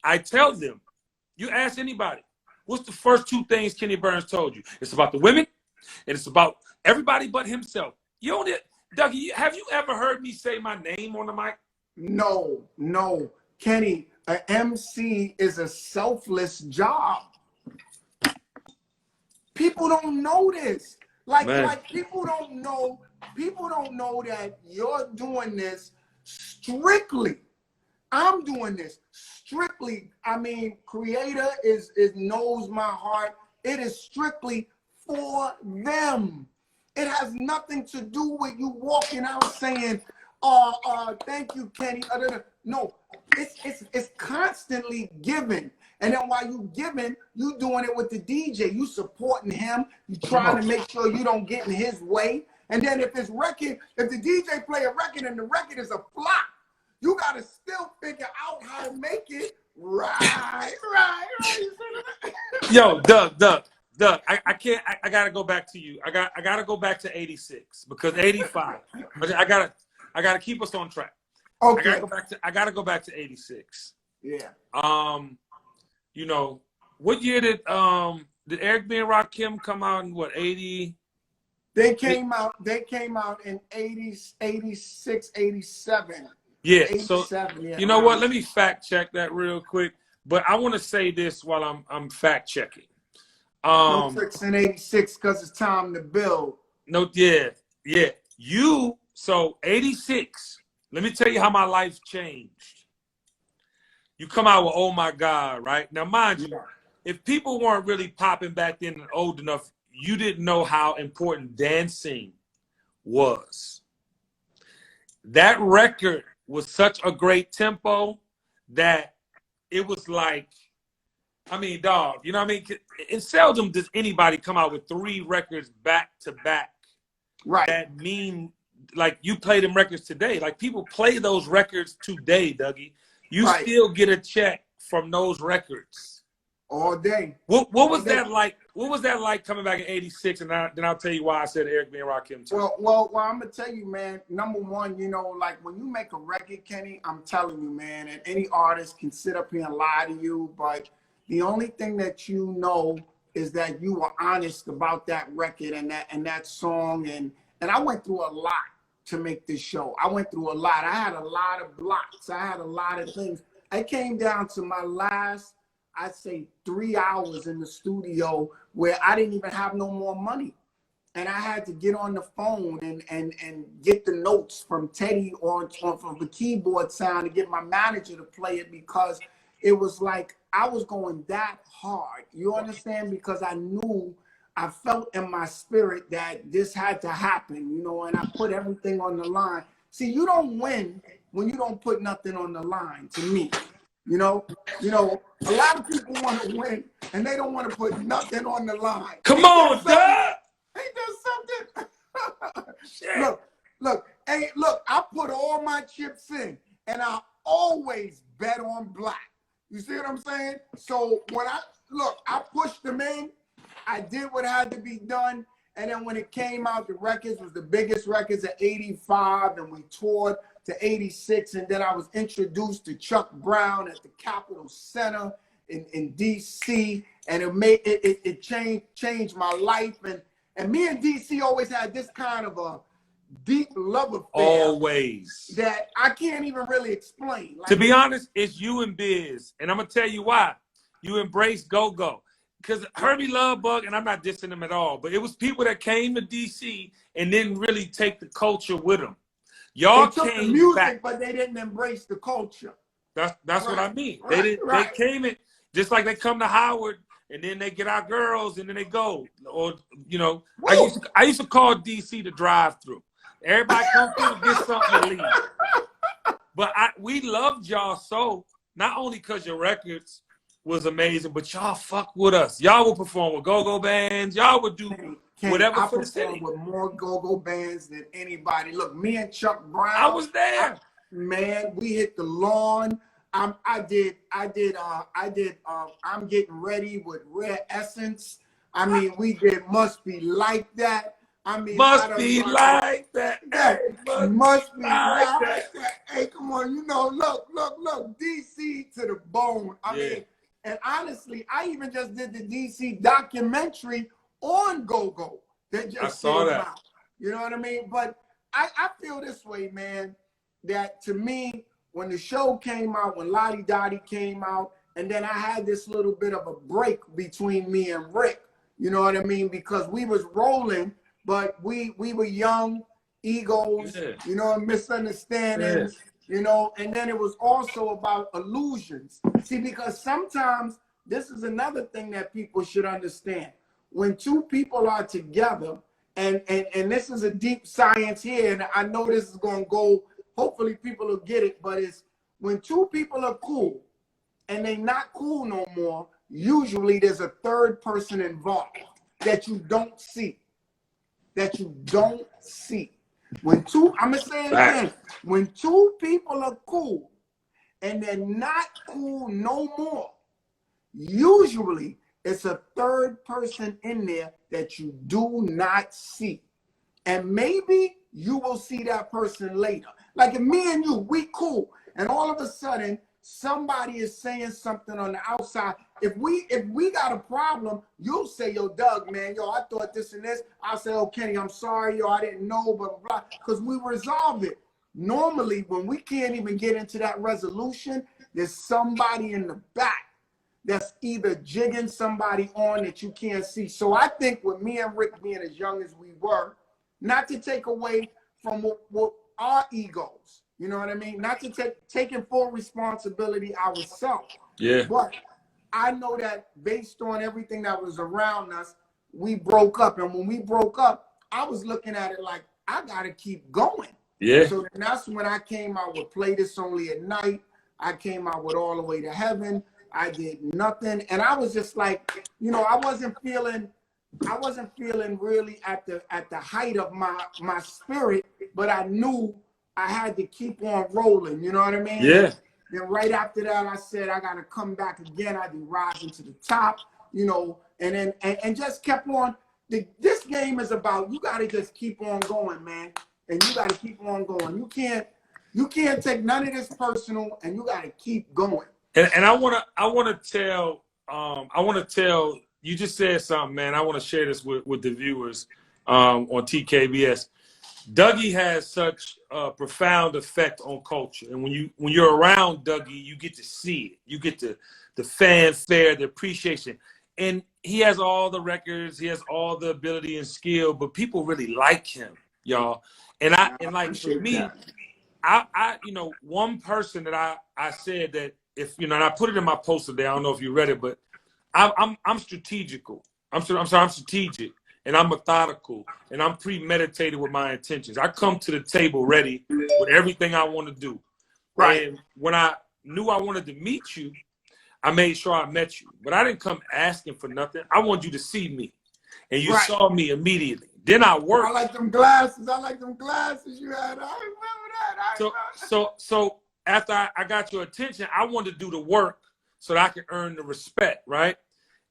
I tell them, you ask anybody, what's the first two things Kenny Burns told you? It's about the women, and it's about everybody but himself. Doug, have you ever heard me say my name on the mic? No. Kenny, an MC is a selfless job. People don't know this. Like people don't know that you're doing this strictly. I'm doing this strictly. I mean, Creator knows my heart. It is strictly for them. It has nothing to do with you walking out saying, thank you, Kenny. No, it's constantly giving. And then while you giving, you doing it with the DJ. You supporting him. You trying to make sure you don't get in his way. And then if the DJ play a record and the record is a flop, you got to still figure out how to make it right. Yo, Doug, I can't. I gotta go back to you. I gotta go back to 86 because 85. I gotta keep us on track. Okay. I gotta go back to 86. Yeah. What year did Eric B and Rakim come out in, what, 80? They came out in 80, 86, 87. Yeah. 87, So yeah. you know what? Let me fact check that real quick. But I want to say this while I'm fact checking. No tricks in 86 because it's time to build. No, yeah. So 86. Let me tell you how my life changed. You come out with "Oh My God," right? Now, mind you, if people weren't really popping back then and old enough, you didn't know how important dancing was. That record was such a great tempo that it was like, I mean, dog, you know what I mean? It's seldom does anybody come out with 3 records back to back. Right. That mean, like, you play them records today. Like, people play those records today, Dougie. You still get a check from those records all day. What was that like? What was that like coming back in 86? And then I'll tell you why I said Eric B and Rakim too. Well, I'm gonna tell you, man. Number one, like when you make a record, Kenny, I'm telling you, man, and any artist can sit up here and lie to you, but the only thing that you know is that you were honest about that record and that song, and I went through a lot to make this show. I went through a lot. I had a lot of blocks. I had a lot of things. I came down to my last, I'd say 3 hours in the studio where I didn't even have no more money. And I had to get on the phone and get the notes from Teddy from the keyboard sound to get my manager to play it because it was like I was going that hard. You understand? Because I knew, I felt in my spirit that this had to happen, you know, and I put everything on the line. See, you don't win when you don't put nothing on the line, to me. You know, a lot of people want to win and they don't want to put nothing on the line. Come on, Doug. Ain't that something? Look, I put all my chips in and I always bet on black. You see what I'm saying? So when I pushed them in, I did what had to be done. And then when it came out, the records was the biggest records at 85, and we toured to 86. And then I was introduced to Chuck Brown at the Capitol Center in DC. And it changed my life. And me and DC always had this kind of a deep love affair. Always. That I can't even really explain. Like, to be honest, it's you and Biz. And I'm going to tell you why. You embrace go-go. Because Herbie loved Bug, and I'm not dissing him at all, but it was people that came to DC and didn't really take the culture with them. Y'all they took came the music, back. but they didn't embrace the culture. That's right. What I mean. Right. They came in just like they come to Howard, and then they get our girls, and then they go. Or you know, I used to call DC the drive-through. Everybody come through to get something to leave. But we loved y'all so, not only because your records was amazing, but y'all fuck with us. Y'all would perform with go-go bands. Y'all would do whatever for the city. With more go-go bands than anybody. Look, me and Chuck Brown. I was there. Man, we hit the lawn. I'm Getting Ready with Rare Essence. I mean, we did Must Be Like That. I mean, must be like that. Must be like that. Hey, come on, you know, look, DC to the bone. I mean, and honestly, I even just did the DC documentary on go-go that just came out. You know what I mean? But I feel this way, man, that to me, when the show came out, when Lottie Dottie came out, and then I had this little bit of a break between me and Rick, you know what I mean? Because we was rolling, but we were young, egos, you know, misunderstandings. You know, and then it was also about illusions. See, because sometimes this is another thing that people should understand. When two people are together, and this is a deep science here, and I know this is going to go, hopefully people will get it, but it's when two people are cool and they not cool no more, usually there's a third person involved that you don't see. When two, I'm gonna say it again, when two people are cool and they're not cool no more, usually it's a third person in there that you do not see. And maybe you will see that person later. Like if me and you, we cool, and all of a sudden somebody is saying something on the outside. If we got a problem, you'll say, yo, Doug, man, yo, I thought this and this. I'll say, oh, Kenny, I'm sorry, yo, I didn't know, blah, blah, blah, because we resolve it. Normally, when we can't even get into that resolution, there's somebody in the back that's either jigging somebody on that you can't see. So I think with me and Rick being as young as we were, not to take away from what our egos, you know what I mean? Not to taking full responsibility ourselves. Yeah. But I know that based on everything that was around us, we broke up. And when we broke up, I was looking at it like, I got to keep going. Yeah. So that's when I came out with Play This Only at Night. I came out with All the Way to Heaven. I did nothing. And I was just like, you know, I wasn't feeling really at the height of my spirit, but I knew I had to keep on rolling, you know what I mean? Yeah. Then right after that, I said, I got to come back again. I did Rising to the Top, you know, and then and just kept on. This game is about, you got to just keep on going, man. And you got to keep on going. You can't take none of this personal, and you got to keep going. And I want to tell, you just said something, man. I want to share this with the viewers on TKBS. Dougie has such a profound effect on culture, and when you're around Dougie, you get to see it. You get the fanfare, the appreciation, and he has all the records, he has all the ability and skill, but people really like him, y'all. And like for me, I you know, one person that I said that if you know, and I put it in my post today. I don't know if you read it, but I'm strategical. I'm sorry, I'm strategic, and I'm methodical, and I'm premeditated with my intentions. I come to the table ready with everything I want to do. Right. And when I knew I wanted to meet you, I made sure I met you. But I didn't come asking for nothing. I wanted you to see me, and you saw me immediately. Then I worked. I like them glasses. I like them glasses you had. I remember that. So after I got your attention, I wanted to do the work so that I could earn the respect, right?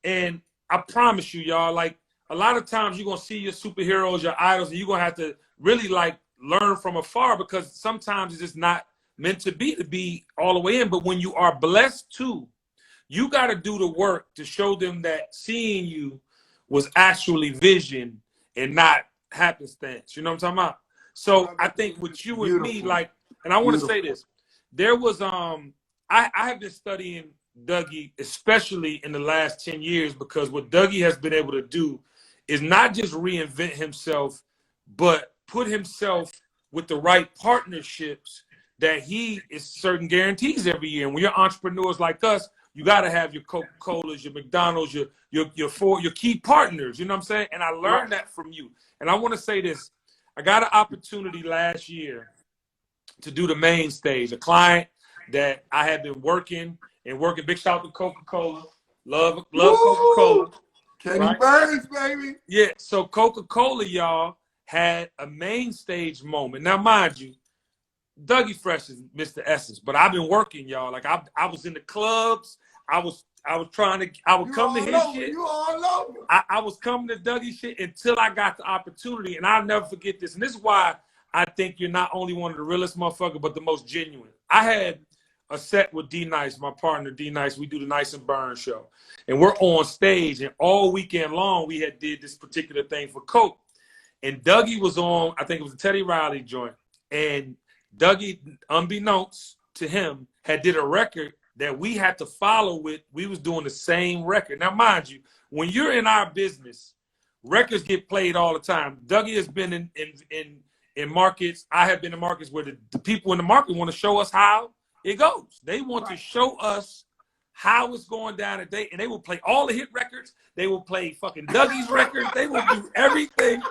And I promise you, y'all, like a lot of times you're gonna see your superheroes, your idols, and you're gonna have to really like learn from afar, because sometimes it's just not meant to be all the way in. But when you are blessed too, you got to do the work to show them that seeing you was actually vision and not happenstance. You know what I'm talking about? So I think with you and me, like, and I want to say this, there was I have been studying Dougie, especially in the last 10 years, because what Dougie has been able to do is not just reinvent himself, but put himself with the right partnerships that he is certain guarantees every year. And when you're entrepreneurs like us, you got to have your Coca-Colas, your McDonald's, your key partners. You know what I'm saying? And I learned that from you. And I want to say this. I got an opportunity last year to do the main stage. A client that I had been working. Big shout out to Coca-Cola. Love Coca-Cola. Kenny Burns, baby. Yeah, so Coca-Cola, y'all, had a main stage moment. Now, mind you, Dougie Fresh is Mr. Essence, but I've been working, y'all. Like I was in the clubs. I would come to his shit. You all over. I was coming to Dougie shit until I got the opportunity, and I'll never forget this. And this is why I think you're not only one of the realest motherfuckers, but the most genuine. I had a set with D Nice, my partner D Nice. We do the Nice and Burn show, and we're on stage, and all weekend long we had did this particular thing for Coke, and Dougie was on. I think it was a Teddy Riley joint, and Dougie, unbeknownst to him, had did a record that we had to follow with. We was doing the same record. Now, mind you, when you're in our business, records get played all the time. Dougie has been in markets. I have been in markets where the people in the market want to show us how it goes. They want to show us how it's going down today, and they will play all the hit records. They will play fucking Dougie's records. They will do everything.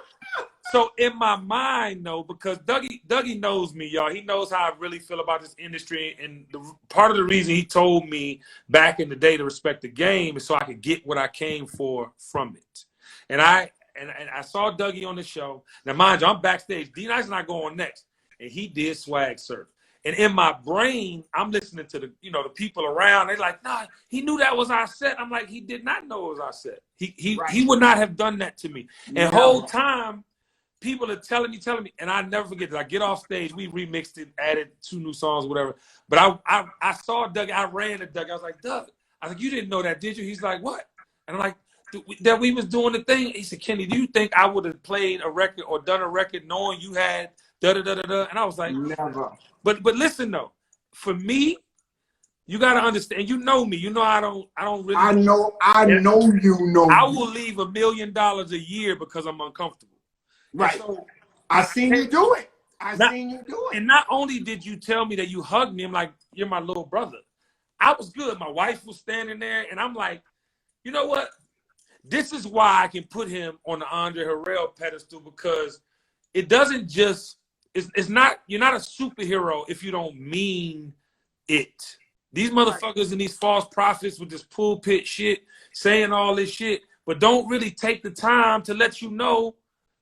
So in my mind, though, because Dougie knows me, y'all. He knows how I really feel about this industry. And part of the reason he told me back in the day to respect the game is so I could get what I came for from it. And I saw Dougie on the show. Now, mind you, I'm backstage. D-Nice and I go on next. And he did Swag Surf. And in my brain, I'm listening to the people around. They're like, nah, he knew that was our set. I'm like, he did not know it was our set. He would not have done that to me. And the whole time, people are telling me, and I never forget that. I get off stage, we remixed it, added 2 new songs, whatever. But I saw Doug, I ran to Doug. I was like, Doug, I was like, you didn't know that, did you? He's like, what? And I'm like, that we was doing the thing. He said, Kenny, do you think I would have played a record or done a record knowing you had da-da-da-da-da? And I was like, never. But listen though, for me, you gotta understand. You know me. You know I don't really. I know you know. I will leave $1 million a year because I'm uncomfortable. Right. So, I seen you do it. And not only did you tell me that you hugged me, I'm like, you're my little brother. I was good. My wife was standing there, and I'm like, you know what? This is why I can put him on the Andre Harrell pedestal, because it doesn't just. It's not. You're not a superhero if you don't mean it. These motherfuckers and these false prophets with this pulpit shit, saying all this shit, but don't really take the time to let you know.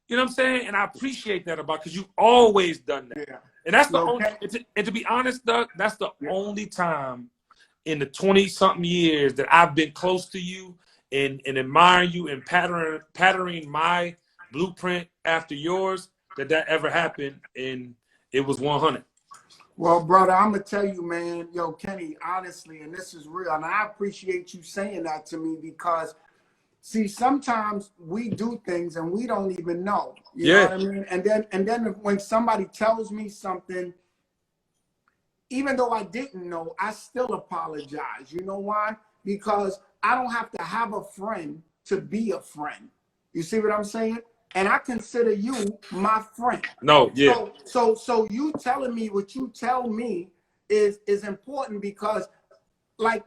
You know what I'm saying? And I appreciate that about, because you've always done that. Yeah. And that's the only, and to be honest, Doug, that's the only time in the 20-something years that I've been close to you and admiring you and patterning my blueprint after yours that ever happened. And it was 100. Well, brother, I'm going to tell you, man, yo, Kenny, honestly, and this is real, and I appreciate you saying that to me, because see, sometimes we do things and we don't even know. You know what I mean? And then when somebody tells me something, even though I didn't know, I still apologize. You know why? Because I don't have to have a friend to be a friend. You see what I'm saying? And I consider you my friend. No, yeah. So you telling me what you tell me is important, because like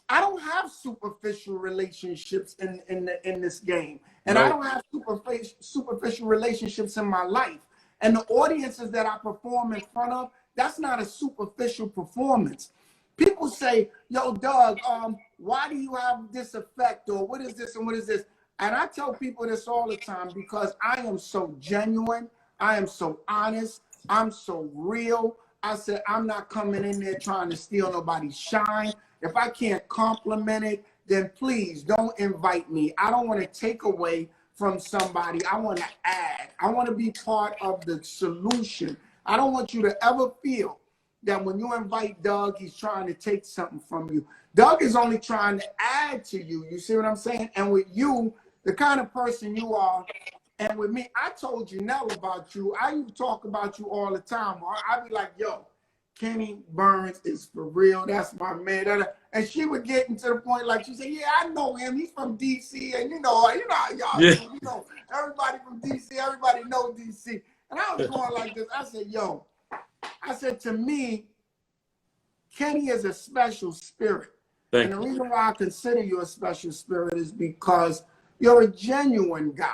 I don't have superficial relationships in this game, and Right. I don't have superficial relationships in my life. And the audiences that I perform in front of, that's not a superficial performance. People say, "Yo, Doug, why do you have this effect?" Or "What is this and what is this?" And I tell people this all the time because I am so genuine. I am so honest. I'm so real. I said, I'm not coming in there trying to steal nobody's shine. If I can't compliment it, then please don't invite me. I don't want to take away from somebody. I want to add. I want to be part of the solution. I don't want you to ever feel that when you invite Doug, he's trying to take something from you. Doug is only trying to add to you. You see what I'm saying? And with you, the kind of person you are, and with me, I told Janelle about you. I used to talk about you all the time. I'd be like, yo, Kenny Burns is for real. That's my man. And she would get into the point like she said, yeah, I know him. He's from DC. And you know how y'all do. You know, everybody from DC, everybody know DC. And I was going like this. I said, yo, to me, Kenny is a special spirit. And the reason why I consider you a special spirit is because you're a genuine guy.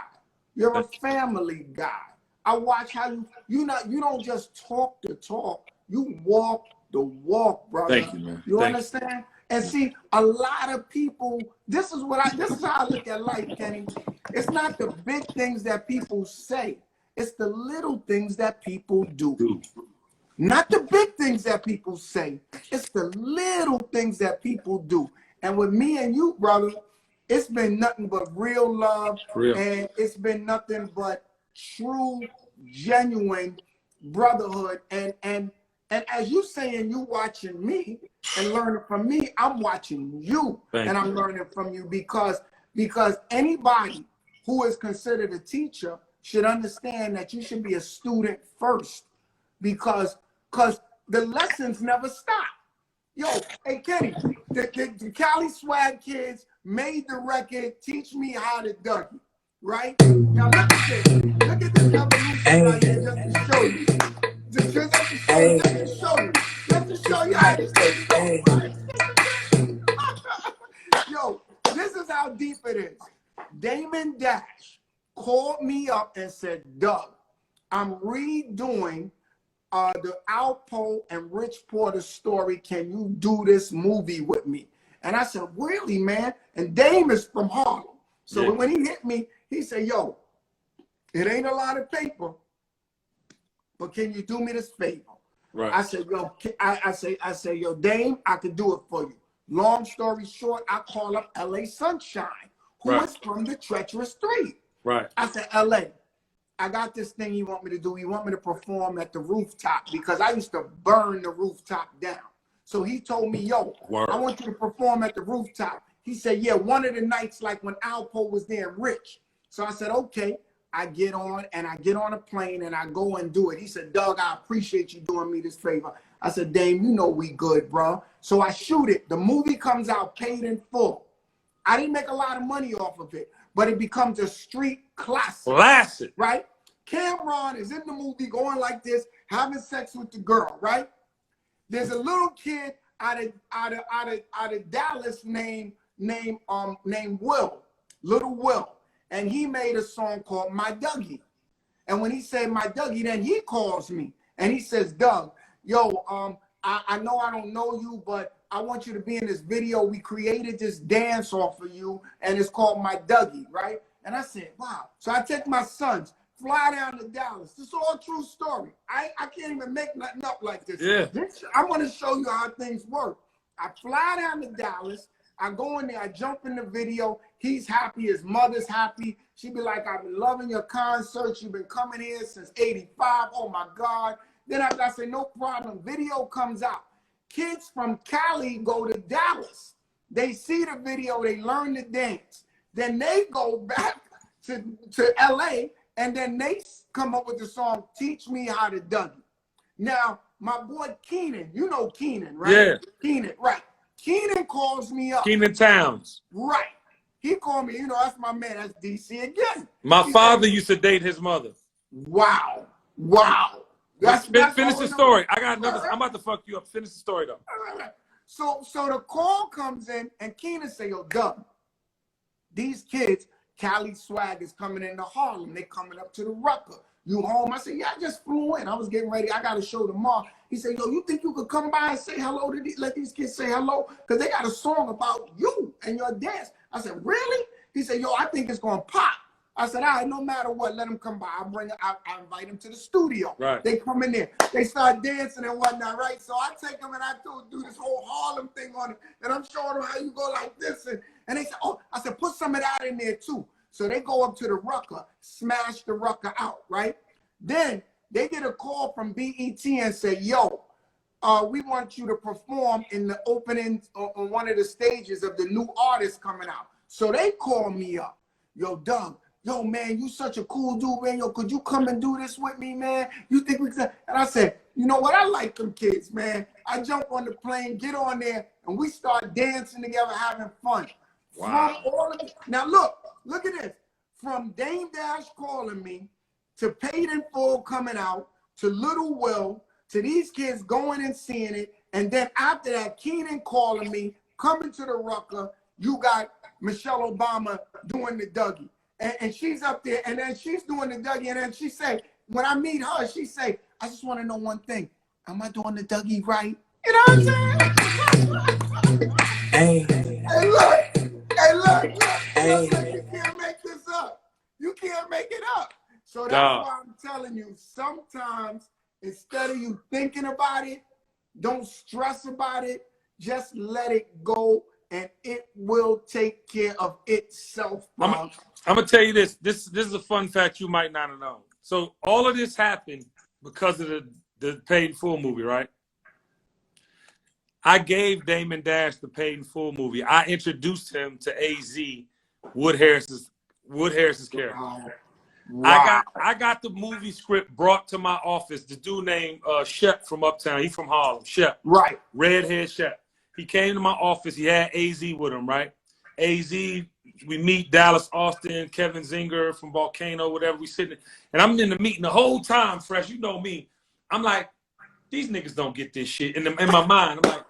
You're a family guy. I watch how you don't just talk the talk. You walk the walk, brother. Thank you, man. You understand? And see, a lot of people, this is how I look at life, Kenny. It's not the big things that people say. It's the little things that people do. Not the big things that people say. It's the little things that people do. And with me and you, brother, it's been nothing but real love. And it's been nothing but true, genuine brotherhood. And as you saying, you watching me and learning from me, I'm watching you. And I'm learning from you because anybody who is considered a teacher should understand that you should be a student first because the lessons never stop. Yo, hey, Kenny, the Cali Swag kids made the record, Teach Me How to Dougie, right? Now look at this. Look at this evolution right here just to show you. Just to show you how this thing goes, right? Yo, this is how deep it is. Damon Dash called me up and said, Doug, I'm redoing the Alpo and Rich Porter story. Can you do this movie with me? And I said, really, man? And Dame is from Harlem. So when he hit me, he said, yo, it ain't a lot of paper, but can you do me this favor? Right. I said, yo, I say, yo, Dame, I could do it for you. Long story short, I call up LA Sunshine, who is from the Treacherous 3. Right. I said, LA, I got this thing you want me to do. You want me to perform at the rooftop because I used to burn the rooftop down. So he told me, yo, I want you to perform at the rooftop. He said, yeah, one of the nights like when Alpo was there, Rich. So I said, okay. I get on a plane and I go and do it. He said, Doug, I appreciate you doing me this favor. I said, Dame, you know we good, bro. So I shoot it. The movie comes out paid in full. I didn't make a lot of money off of it, but it becomes a street classic. Right? Cameron is in the movie going like this, having sex with the girl, right? There's a little kid out of Dallas named Will, Little Will. And he made a song called My Dougie. And when he said My Dougie, then he calls me and he says, Doug, yo, I know I don't know you, but I want you to be in this video. We created this dance off of you and it's called My Dougie, right? And I said, wow. So I take my sons, fly down to Dallas. This is all true story. I can't even make nothing up like this. Yeah. I want to show you how things work. I fly down to Dallas. I go in there, I jump in the video. He's happy, his mother's happy. She be like, I've been loving your concerts. You've been coming here since 85. Oh my God. Then after I say, no problem, video comes out. Kids from Cali go to Dallas. They see the video, they learn to dance. Then they go back to LA and then they come up with the song, Teach Me How to Dougie. Now, my boy Keenan, you know Keenan, right? Yeah. Keenan, right. Keenan calls me up. Keenan Towns. Right. He called me, you know, that's my man. That's DC again. My father used to date his mother. Wow. Wow. Finish the story. I got another. I'm about to fuck you up. Finish the story, though. So the call comes in, and Keenan say, yo, Doug, these kids, Cali Swag is coming into Harlem. They coming up to the Rucker. You home? I said, yeah, I just flew in. I was getting ready. I got a show tomorrow. He said, yo, you think you could come by and say hello to let these kids say hello? Because they got a song about you and your dance. I said, really? He said, yo, I think it's going to pop. I said, all right, no matter what, let them come by. I invite them to the studio. Right. They come in there. They start dancing and whatnot, right? So I take them and I do this whole Harlem thing on it. And I'm showing them how you go like this. And they said, oh, I said, put some of that in there too. So they go up to the Rucker, smash the Rucker out, right? Then they get a call from BET and say, yo, we want you to perform in the opening on one of the stages of the new artist coming out. So they call me up. Yo, Doug, yo, man, you such a cool dude, man. Yo, could you come and do this with me, man? You think we can? And I said, you know what? I like them kids, man. I jump on the plane, get on there, and we start dancing together, having fun. Wow. From all of it. Now, look at this. From Dame Dash calling me, to Paid in Full coming out, to Little Will, to these kids going and seeing it, and then after that, Keenan calling me, coming to the Rucker, you got Michelle Obama doing the Dougie. And she's up there, and then she's doing the Dougie, and then she say, when I meet her, she say, I just want to know one thing. Am I doing the Dougie right? You know what I'm saying? Hey. Hey, look. Hey. You can't make this up. You can't make it up. So that's why I'm telling you, sometimes instead of you thinking about it, don't stress about it, just let it go, and it will take care of itself, bro. I'm gonna tell you this. This is a fun fact you might not have known. So all of this happened because of the Paid in Full movie, right? I gave Damon Dash the Paid in Full movie. I introduced him to AZ, Wood Harris's character. Wow. I got the movie script brought to my office. The dude named Shep from Uptown. He's from Harlem. Shep. Right. Redhead Shep. He came to my office. He had AZ with him, right? AZ, we meet Dallas Austin, Kevin Zinger from Volcano, whatever. We sitting, and I'm in the meeting the whole time, Fresh. You know me. I'm like, these niggas don't get this shit. In my mind, I'm like,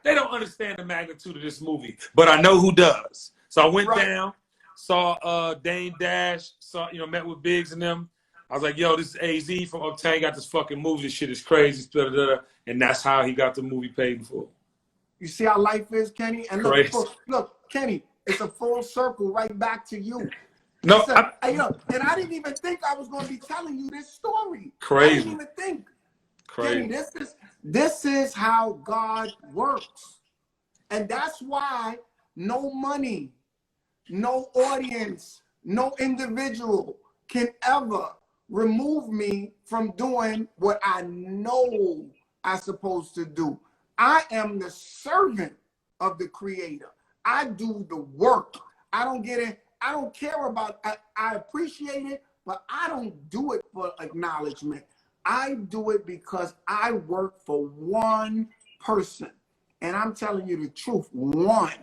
they don't understand the magnitude of this movie, but I know who does. So I went down, saw Dame Dash, met with Biggs and them. I was like, yo, this is AZ from Uptown. He got this fucking movie. This shit is crazy. And that's how he got the movie Paid in Full. You see how life is, Kenny? And look, Kenny, it's a full circle right back to you. No, and I didn't even think I was going to be telling you this story. Crazy. I didn't even think. Crazy. Kenny, this is how God works. And that's why no money, no audience, no individual can ever remove me from doing what I know I'm supposed to do. I am the servant of the Creator. I do the work. I don't get it. I don't care about it. I appreciate it, but I don't do it for acknowledgement. I do it because I work for one person. And I'm telling you the truth, one,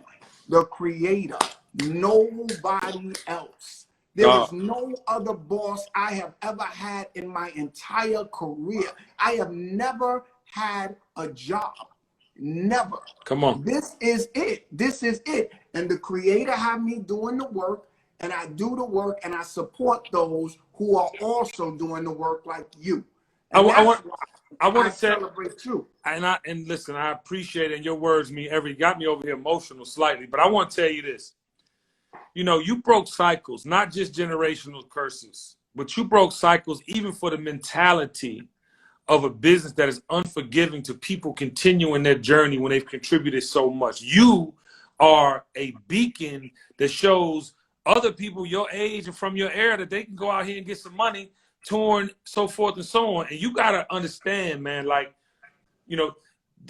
the Creator, nobody else. There is no other boss I have ever had in my entire career. I have never had a job. Never. Come on. This is it. This is it. And the Creator have me doing the work, and I do the work, and I support those who are also doing the work like you. And I want to celebrate you. And listen, I appreciate it. And your words got me over here emotional slightly. But I want to tell you this. You know, you broke cycles, not just generational curses, but you broke cycles even for the mentality of a business that is unforgiving to people continuing their journey when they've contributed so much. You are a beacon that shows other people your age and from your era that they can go out here and get some money, touring, so forth and so on. And you got to understand, man, like, you know,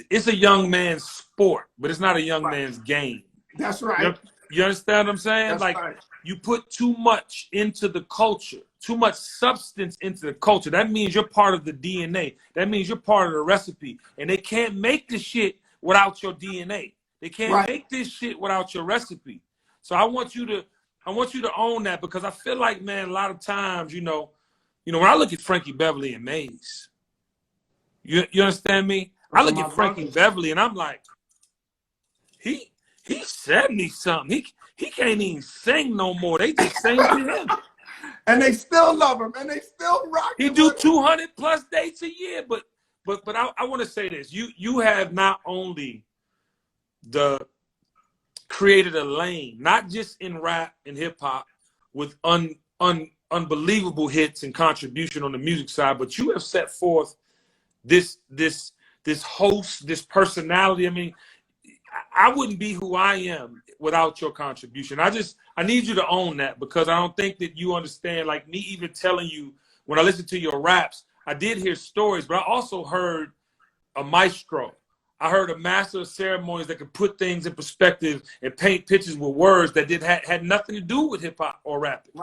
it's a young man's sport, but it's not a young man's game. That's right. You understand what I'm saying? That's like, right. You put too much into the culture, too much substance into the culture. That means you're part of the DNA. That means you're part of the recipe. And they can't make the shit without your DNA. They can't make this shit without your recipe. So I want you to own that, because I feel like, man, a lot of times, when I look at Frankie Beverly and Maze, you understand me? I That's look my at Frankie brother. Beverly and I'm like, he's 70 something. He can't even sing no more. They just sing to him. And they still love him, and they still rock He him do with him. 200 plus dates a year, but I want to say this: you have not only created a lane, not just in rap and hip hop, with unbelievable hits and contribution on the music side, but you have set forth this host, this personality. I mean, I wouldn't be who I am without your contribution. I need you to own that, because I don't think that you understand. Like me even telling you, when I listen to your raps, I did hear stories, but I also heard a maestro. I heard a master of ceremonies that could put things in perspective and paint pictures with words that had nothing to do with hip hop or rapping.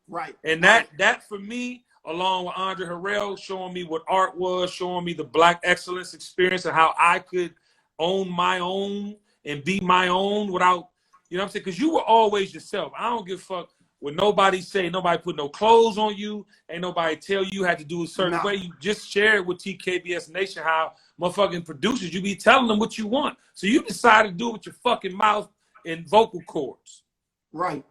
Right. And that for me, along with Andre Harrell, showing me what art was, showing me the Black excellence experience and how I could own my own and be my own without, you know what I'm saying? Because you were always yourself. I don't give a fuck what nobody say. Nobody put no clothes on you. Ain't nobody tell you had to do a certain way. You just share it with TKBS Nation how motherfucking producers, you be telling them what you want. So you decide to do it with your fucking mouth and vocal cords. Right.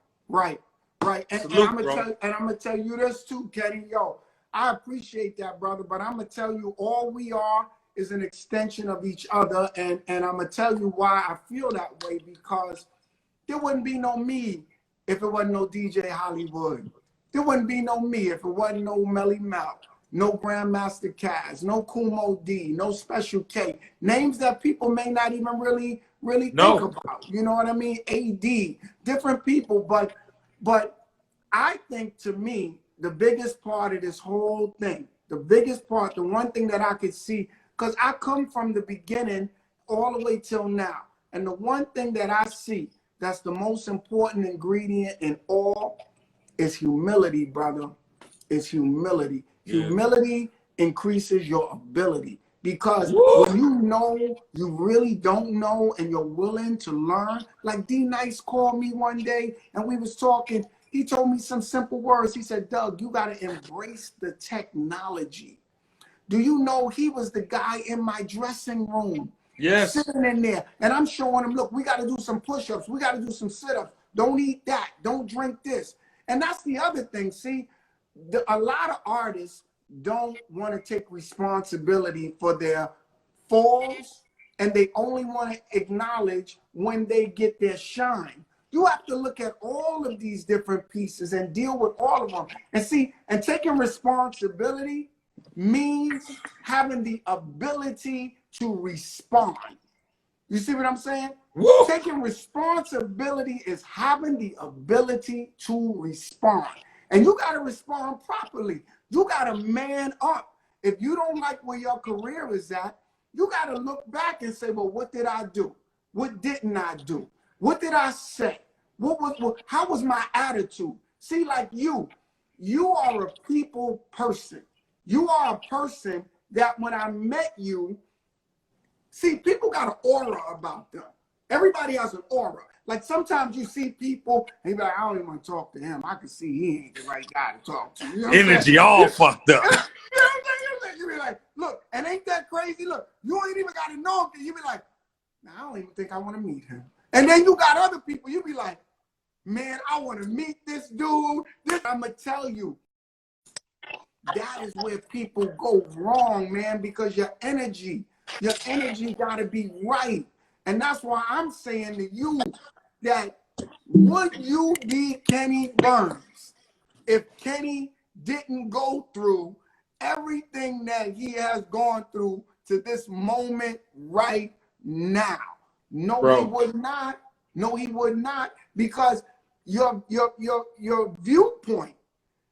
And I'm gonna tell you this too, Kenny. Yo, I appreciate that, brother. But I'm gonna tell you, all we are is an extension of each other, and I'm gonna tell you why I feel that way, because there wouldn't be no me if it wasn't no DJ Hollywood. There wouldn't be no me if it wasn't no Melly Mel, no Grandmaster Caz, no Kumo D, no Special K. Names that people may not even really think about. You know what I mean? AD, different people, but I think, to me, the biggest part of this whole thing, the biggest part, the one thing that I could see, because I come from the beginning all the way till now, and the one thing that I see that's the most important ingredient in all is humility, brother. Is humility. Yeah. Humility increases your ability, because when you know you really don't know and you're willing to learn. Like D Nice called me one day and we was talking. He told me some simple words. He said, Doug, you got to embrace the technology. Do you know he was the guy in my dressing room? Yes. Sitting in there. And I'm showing him, look, we got to do some push-ups. We got to do some sit-ups. Don't eat that. Don't drink this. And that's the other thing. See, a lot of artists don't want to take responsibility for their falls, and they only want to acknowledge when they get their shine. You have to look at all of these different pieces and deal with all of them. And see, and taking responsibility means having the ability to respond. You see what I'm saying? Woo! Taking responsibility is having the ability to respond. And you got to respond properly. You got to man up. If you don't like where your career is at, you got to look back and say, well, what did I do? What didn't I do? What did I say? How was my attitude? See, like you are a people person. You are a person that when I met you, see, people got an aura about them. Everybody has an aura. Like sometimes you see people and you be like, I don't even want to talk to him. I can see he ain't the right guy to talk to. You know energy all fucked up. You know what I'm saying? You be like, look, and ain't that crazy? Look, you ain't even got to know him. You be like, nah, I don't even think I want to meet him. And then you got other people, you be like, man, I want to meet this dude. I'm going to tell you, that is where people go wrong, man, because your energy got to be right. And that's why I'm saying to you that would you be Kenny Burns if Kenny didn't go through everything that he has gone through to this moment right now? No, Bro. He would not. No, he would not, because your viewpoint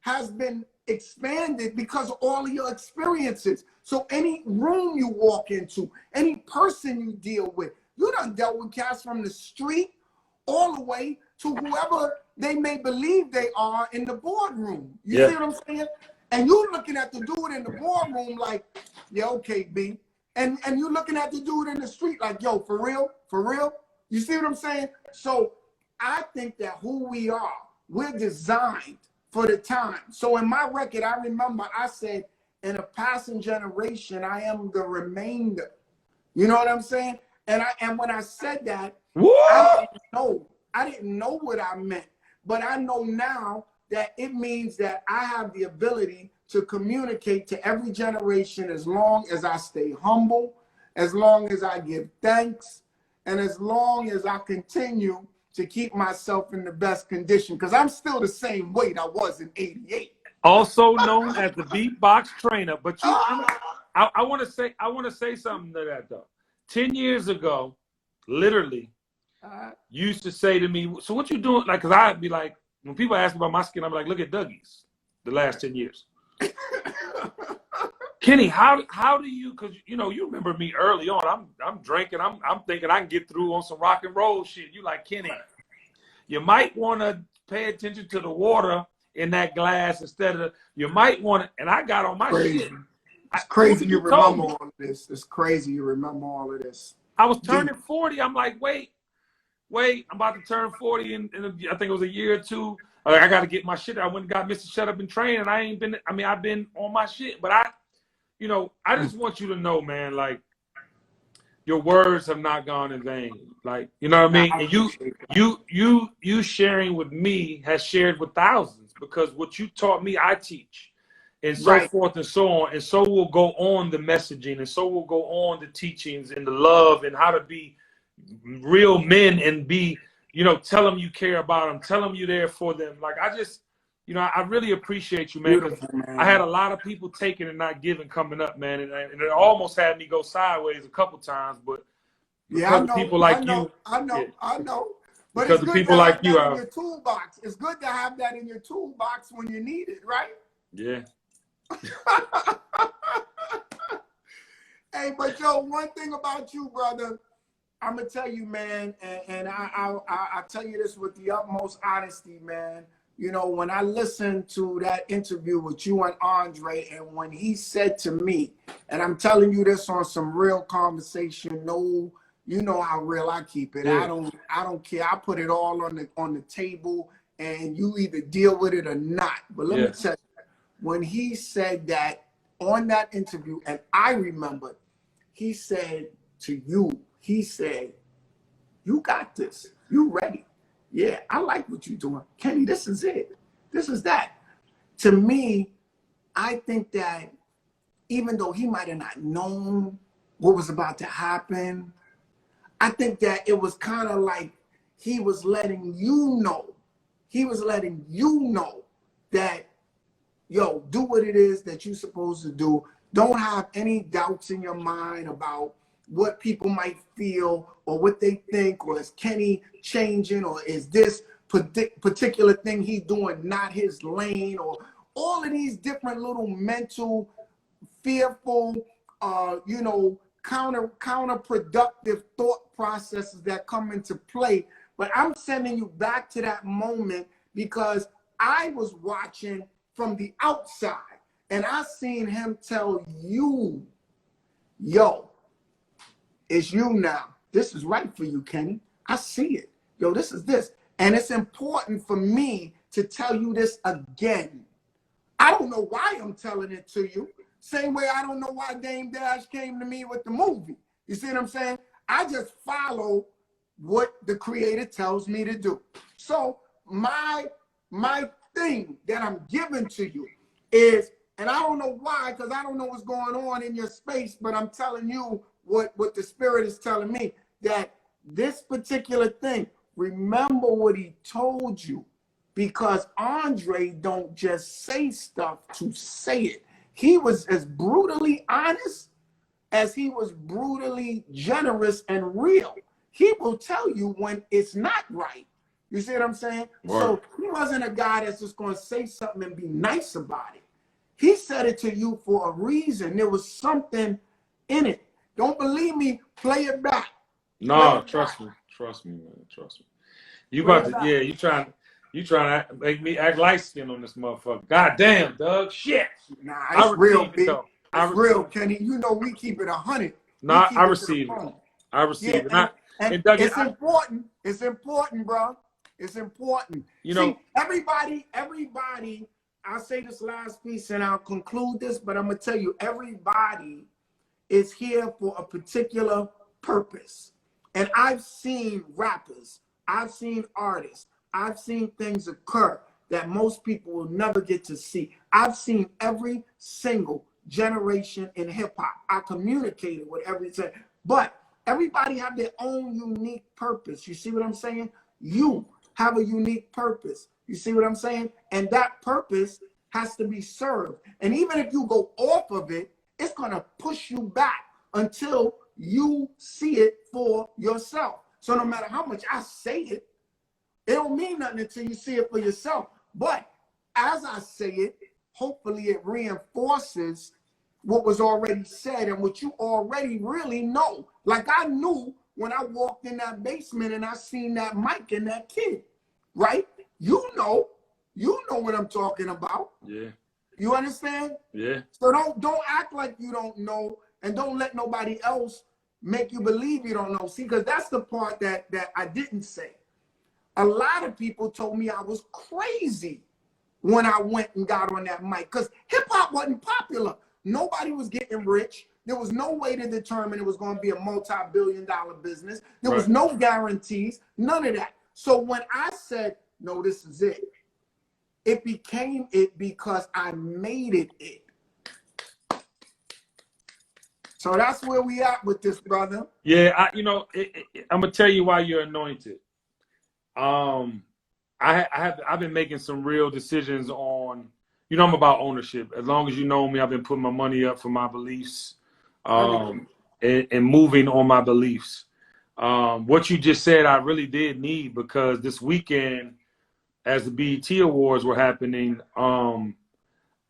has been expanded because of all of your experiences. So any room you walk into, any person you deal with, you done dealt with cats from the street all the way to whoever they may believe they are in the boardroom. You see what I'm saying? And you looking at the dude in the boardroom like, yeah, okay, B. And you looking at the dude in the street like, yo, for real? For real? You see what I'm saying? So I think that who we are, we're designed for the time. So in my record, I remember I said, in a passing generation, I am the remainder. You know what I'm saying? And when I said that, Woo! I didn't know what I meant, but I know now that it means that I have the ability to communicate to every generation as long as I stay humble, as long as I give thanks, and as long as I continue to keep myself in the best condition, because I'm still the same weight I was in '88. Also known as the beatbox trainer. But you, Ah! I want to say something to that though. 10 years ago, literally, you used to say to me, "So what you doing?" Like, cause I'd be like, when people ask me about my skin, I'm like, "Look at Dougie's, the last 10 years." Kenny, how do you? Cause you know, you remember me early on. I'm drinking. I'm thinking I can get through on some rock and roll shit. You like, Kenny, you might want to pay attention to the water in that glass instead of, you might want to, and I got on my Crazy. shit. It's crazy you remember all of this. It's crazy you remember all of this. I was turning 40. I'm like, wait, I'm about to turn 40 in I think it was a year or two. I got to get my shit. I went and got Mr. Shut Up and Train, and I've been on my shit. But I just want you to know, man, like, your words have not gone in vain. Like, you know what I mean? And you sharing with me has shared with thousands, because what you taught me, I teach, and so forth and so on. And so will go on the messaging, and so will go on the teachings and the love and how to be real men and be, tell them you care about them, tell them you're there for them. Like, I just, I really appreciate you, man, because I had a lot of people taking and not giving coming up, man, and it almost had me go sideways a couple times, but yeah, I know, people like you, I know. But because it's good people to like have you that in your toolbox. It's good to have that in your toolbox when you need it, right? Yeah. Hey, but yo, one thing about you, brother, I'm gonna tell you, man, and I tell you this with the utmost honesty, man. You know, when I listened to that interview with you and Andre, and when he said to me, and I'm telling you this on some real conversation, no, you know how real I keep it. Yeah. I don't care. I put it all on the table, and you either deal with it or not. But let me tell you, when he said that on that interview, and I remembered, he said to you, he said, "You got this. You ready? Yeah, I like what you're doing. Kenny, this is it. This is that." To me, I think that even though he might have not known what was about to happen, I think that it was kind of like he was letting you know. He was letting you know that, yo, do what it is that you're supposed to do. Don't have any doubts in your mind about what people might feel or what they think, or is Kenny changing, or is this particular thing he's doing not his lane, or all of these different little mental, fearful, counterproductive thought processes that come into play. But I'm sending you back to that moment because I was watching from the outside, and I seen him tell you, yo, it's you now. This is right for you, Kenny. I see it. Yo, this is this. And it's important for me to tell you this again. I don't know why I'm telling it to you. Same way I don't know why Dame Dash came to me with the movie. You see what I'm saying? I just follow what the creator tells me to do. So my thing that I'm giving to you is, and I don't know why, because I don't know what's going on in your space, but I'm telling you what the spirit is telling me, that this particular thing, remember what he told you, because Andre don't just say stuff to say it. He was as brutally honest as he was brutally generous and real. He will tell you when it's not right. You see what I'm saying? Word. So he wasn't a guy that's just going to say something and be nice about it. He said it to you for a reason. There was something in it. Don't believe me? Play it back. No, trust me, man. Trust me. You about to, you trying to make me act light skin on this motherfucker. God damn, Doug. Shit. Nah, it's real, B. It's real, Kenny. You know we keep it 100. Nah, I receive it. I receive it. And Doug, it's important. It's important, bro. It's important. You know, everybody, I'll say this last piece and I'll conclude this, but I'm going to tell you, everybody is here for a particular purpose. And I've seen rappers, I've seen artists, I've seen things occur that most people will never get to see. I've seen every single generation in hip hop. I communicated with every single, but everybody have their own unique purpose. You see what I'm saying? You have a unique purpose. You see what I'm saying? And that purpose has to be served. And even if you go off of it, it's going to push you back until you see it for yourself. So no matter how much I say it, it don't mean nothing until you see it for yourself. But as I say it, hopefully it reinforces what was already said and what you already really know. Like I knew when I walked in that basement and I seen that mic and that kid, right? You know what I'm talking about. Yeah. You understand? Yeah. So don't act like you don't know, and don't let nobody else make you believe you don't know. See, because that's the part that I didn't say. A lot of people told me I was crazy when I went and got on that mic, because hip hop wasn't popular. Nobody was getting rich. There was no way to determine it was going to be a multi-billion-dollar business. There was no guarantees, none of that. So when I said, no, this is it, it became it because I made it. So that's where we at with this, brother. Yeah, I'm gonna tell you why you're anointed. I've been making some real decisions on. I'm about ownership. As long as you know me, I've been putting my money up for my beliefs, and moving on my beliefs. What you just said, I really did need, because this weekend, as the BET Awards were happening, I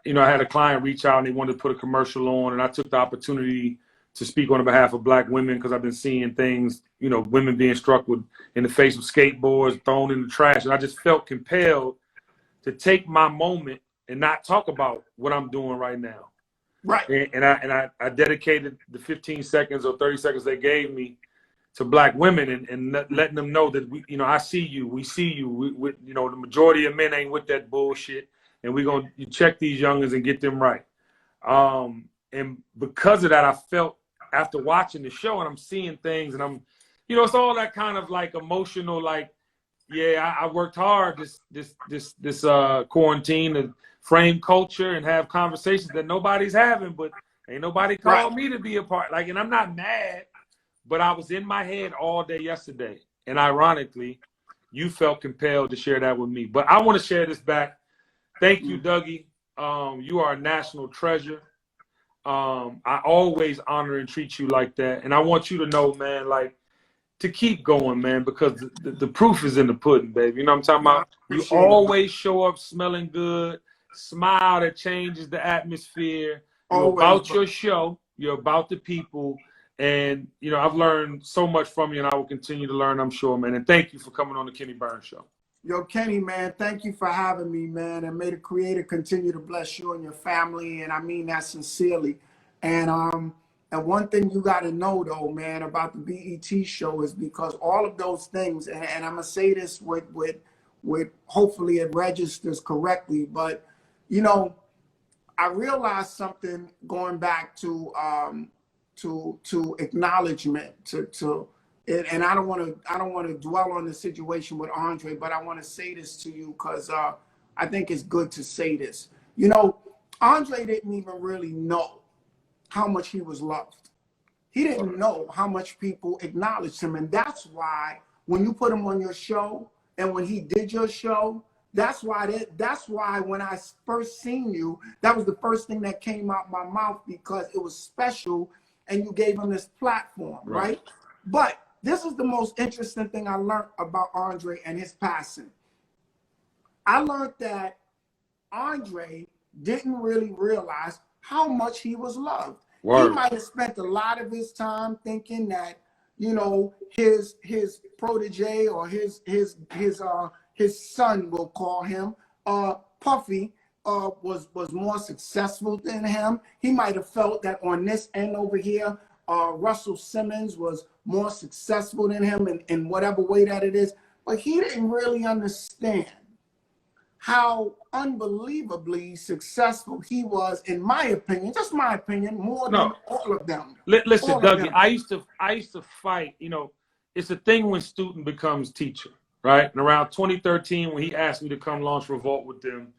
had a client reach out and they wanted to put a commercial on, and I took the opportunity to speak on behalf of Black women, because I've been seeing things, women being struck in the face with skateboards, thrown in the trash, and I just felt compelled to take my moment and not talk about what I'm doing right now. Right. And I dedicated the 15 seconds or 30 seconds they gave me to Black women and letting them know that I see you, we see you, the majority of men ain't with that bullshit, and we're gonna check these youngins and get them right. And because of that, I felt, after watching the show and I'm seeing things, and I'm, it's all that kind of like emotional, like, yeah, I worked hard this quarantine to frame culture and have conversations that nobody's having, but ain't nobody called me to be a part. Like, and I'm not mad, but I was in my head all day yesterday. And ironically, you felt compelled to share that with me. But I want to share this back. Thank you, Dougie. You are a national treasure. I always honor and treat you like that. And I want you to know, man, like, to keep going, man, because the proof is in the pudding, baby. You know what I'm talking about? You always show up smelling good, smile that changes the atmosphere. You're about your show. You're about the people. And, I've learned so much from you, and I will continue to learn, I'm sure, man. And thank you for coming on the Kenny Burns Show. Yo, Kenny, man, thank you for having me, man. And may the Creator continue to bless you and your family. And I mean that sincerely. And one thing you got to know, though, man, about the BET show is, because all of those things, and I'm going to say this with hopefully it registers correctly, but, I realized something going back to acknowledgement, and I don't want to dwell on the situation with Andre, but I want to say this to you because I think it's good to say this. Andre didn't even really know how much he was loved. He didn't know how much people acknowledged him. And that's why when you put him on your show and when he did your show, that's why when I first seen you, that was the first thing that came out my mouth, because it was special and you gave him this platform, right? But this is the most interesting thing I learned about Andre and his passing. I learned that Andre didn't really realize how much he was loved. He might have spent a lot of his time thinking that, his protege or his son, we'll call him, Puffy, was more successful than him. He might have felt that on this end over here, Russell Simmons was more successful than him in whatever way that it is. But he didn't really understand how unbelievably successful he was, in my opinion, just my opinion, more than all of them. Listen, all Dougie, I used to fight, you know, it's a thing when student becomes teacher, right? And around 2013, when he asked me to come launch Revolt with them,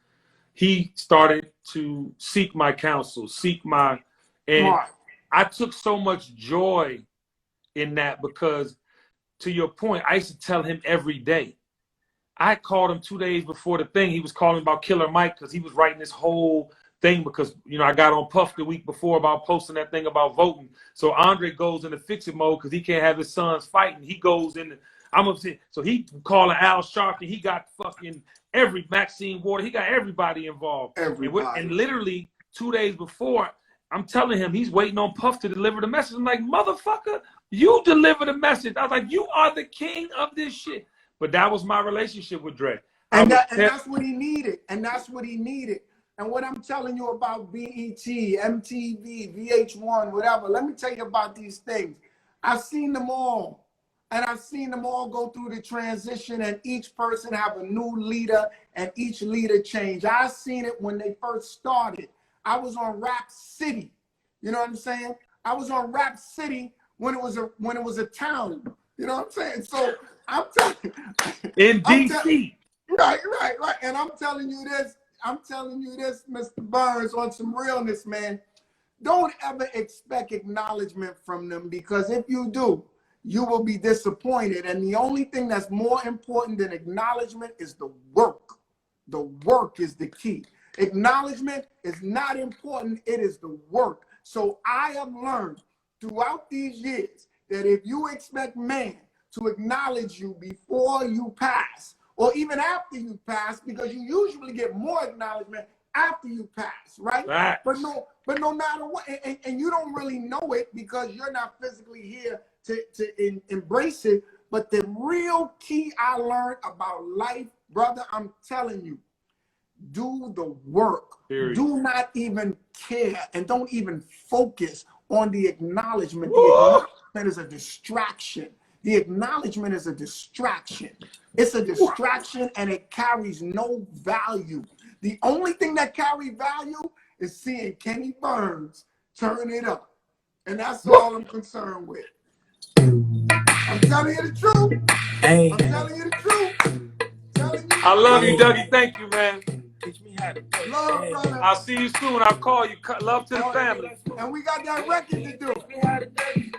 he started to seek my counsel, and Smart. I took so much joy in that because, to your point, I used to tell him every day. I called him 2 days before the thing. He was calling about Killer Mike because he was writing this whole thing because, you know, I got on Puff the week before about posting that thing about voting. So Andre goes into fix-it mode because he can't have his sons fighting. He goes in. I'm upset. So he calling Al Sharpton. He got fucking Maxine Water. He got everybody involved. Everybody. And literally 2 days before, I'm telling him he's waiting on Puff to deliver the message. I'm like, motherfucker, you deliver the message. I was like, you are the king of this shit. But that was my relationship with Dre. And that's what he needed. And that's what he needed. And what I'm telling you about BET, MTV, VH1, whatever, let me tell you about these things. I've seen them all. And I've seen them all go through the transition, and each person have a new leader, and each leader change. I've seen it when they first started. I was on Rap City. You know what I'm saying? I was on Rap City when it was a town. You know what I'm saying? So I'm telling you. In DC. Right. And I'm telling you this, Mr. Burns, on some realness, man. Don't ever expect acknowledgement from them, because if you do, you will be disappointed. And the only thing that's more important than acknowledgement is the work. The work is the key. Acknowledgement is not important. It is the work. So I have learned throughout these years that if you expect man to acknowledge you before you pass, or even after you pass, because you usually get more acknowledgement after you pass, right? But no matter what, and you don't really know it because you're not physically here to embrace it. But the real key I learned about life, brother, I'm telling you, do the work. Period. Do not even care, and don't even focus on the acknowledgement. Woo! The acknowledgement is a distraction. The acknowledgement is a distraction. It's a distraction, and it carries no value. The only thing that carries value is seeing Kenny Burns turn it up. And that's all I'm concerned with. I'm telling you the truth. I'm telling you the truth. I love you, Dougie. Thank you, man. Teach me how to love, brother. I'll see you soon. I'll call you. Love to the family. And we got that record to do. Teach me how to do.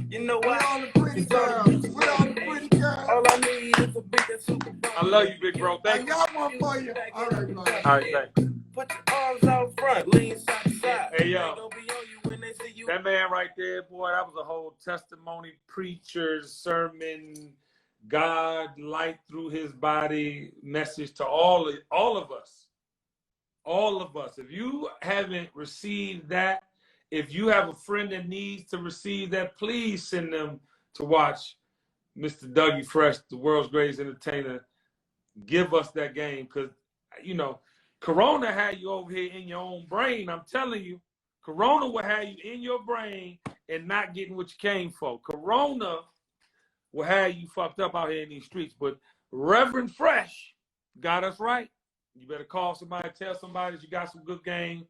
You know what? We're all the pretty girls. We're all the pretty girls. All I need is a big and super. I love you, big bro. I Thank you. got one for you. All right, bro. All right, thanks. Put your arms out front, lean side to side. Hey, yo. They gonna be on you when they see you. That man right there, boy, that was a whole testimony, preacher, sermon, God light through his body message to all of us. All of us. If you haven't received that, if you have a friend that needs to receive that, please send them to watch Mr. Dougie Fresh, the world's greatest entertainer. Give us that game, because, you know, Corona had you over here in your own brain. I'm telling you, Corona will have you in your brain and not getting what you came for. Corona will have you fucked up out here in these streets. But Reverend Fresh got us right. You better call somebody, tell somebody that you got some good game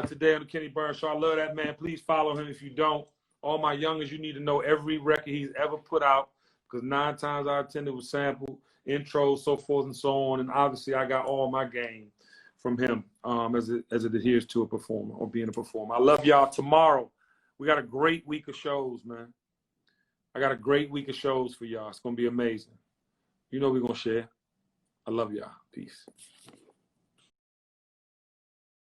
today on the Kenny Burns Show. I love that man. Please follow him if you don't. All my youngers, you need to know every record he's ever put out, because 9 times out of 10 it was sampled, intros, so forth and so on. And obviously I got all my game from him as it adheres to a performer or being a performer. I love y'all. Tomorrow, we got a great week of shows, man. I got a great week of shows for y'all. It's going to be amazing. You know we're going to share. I love y'all. Peace.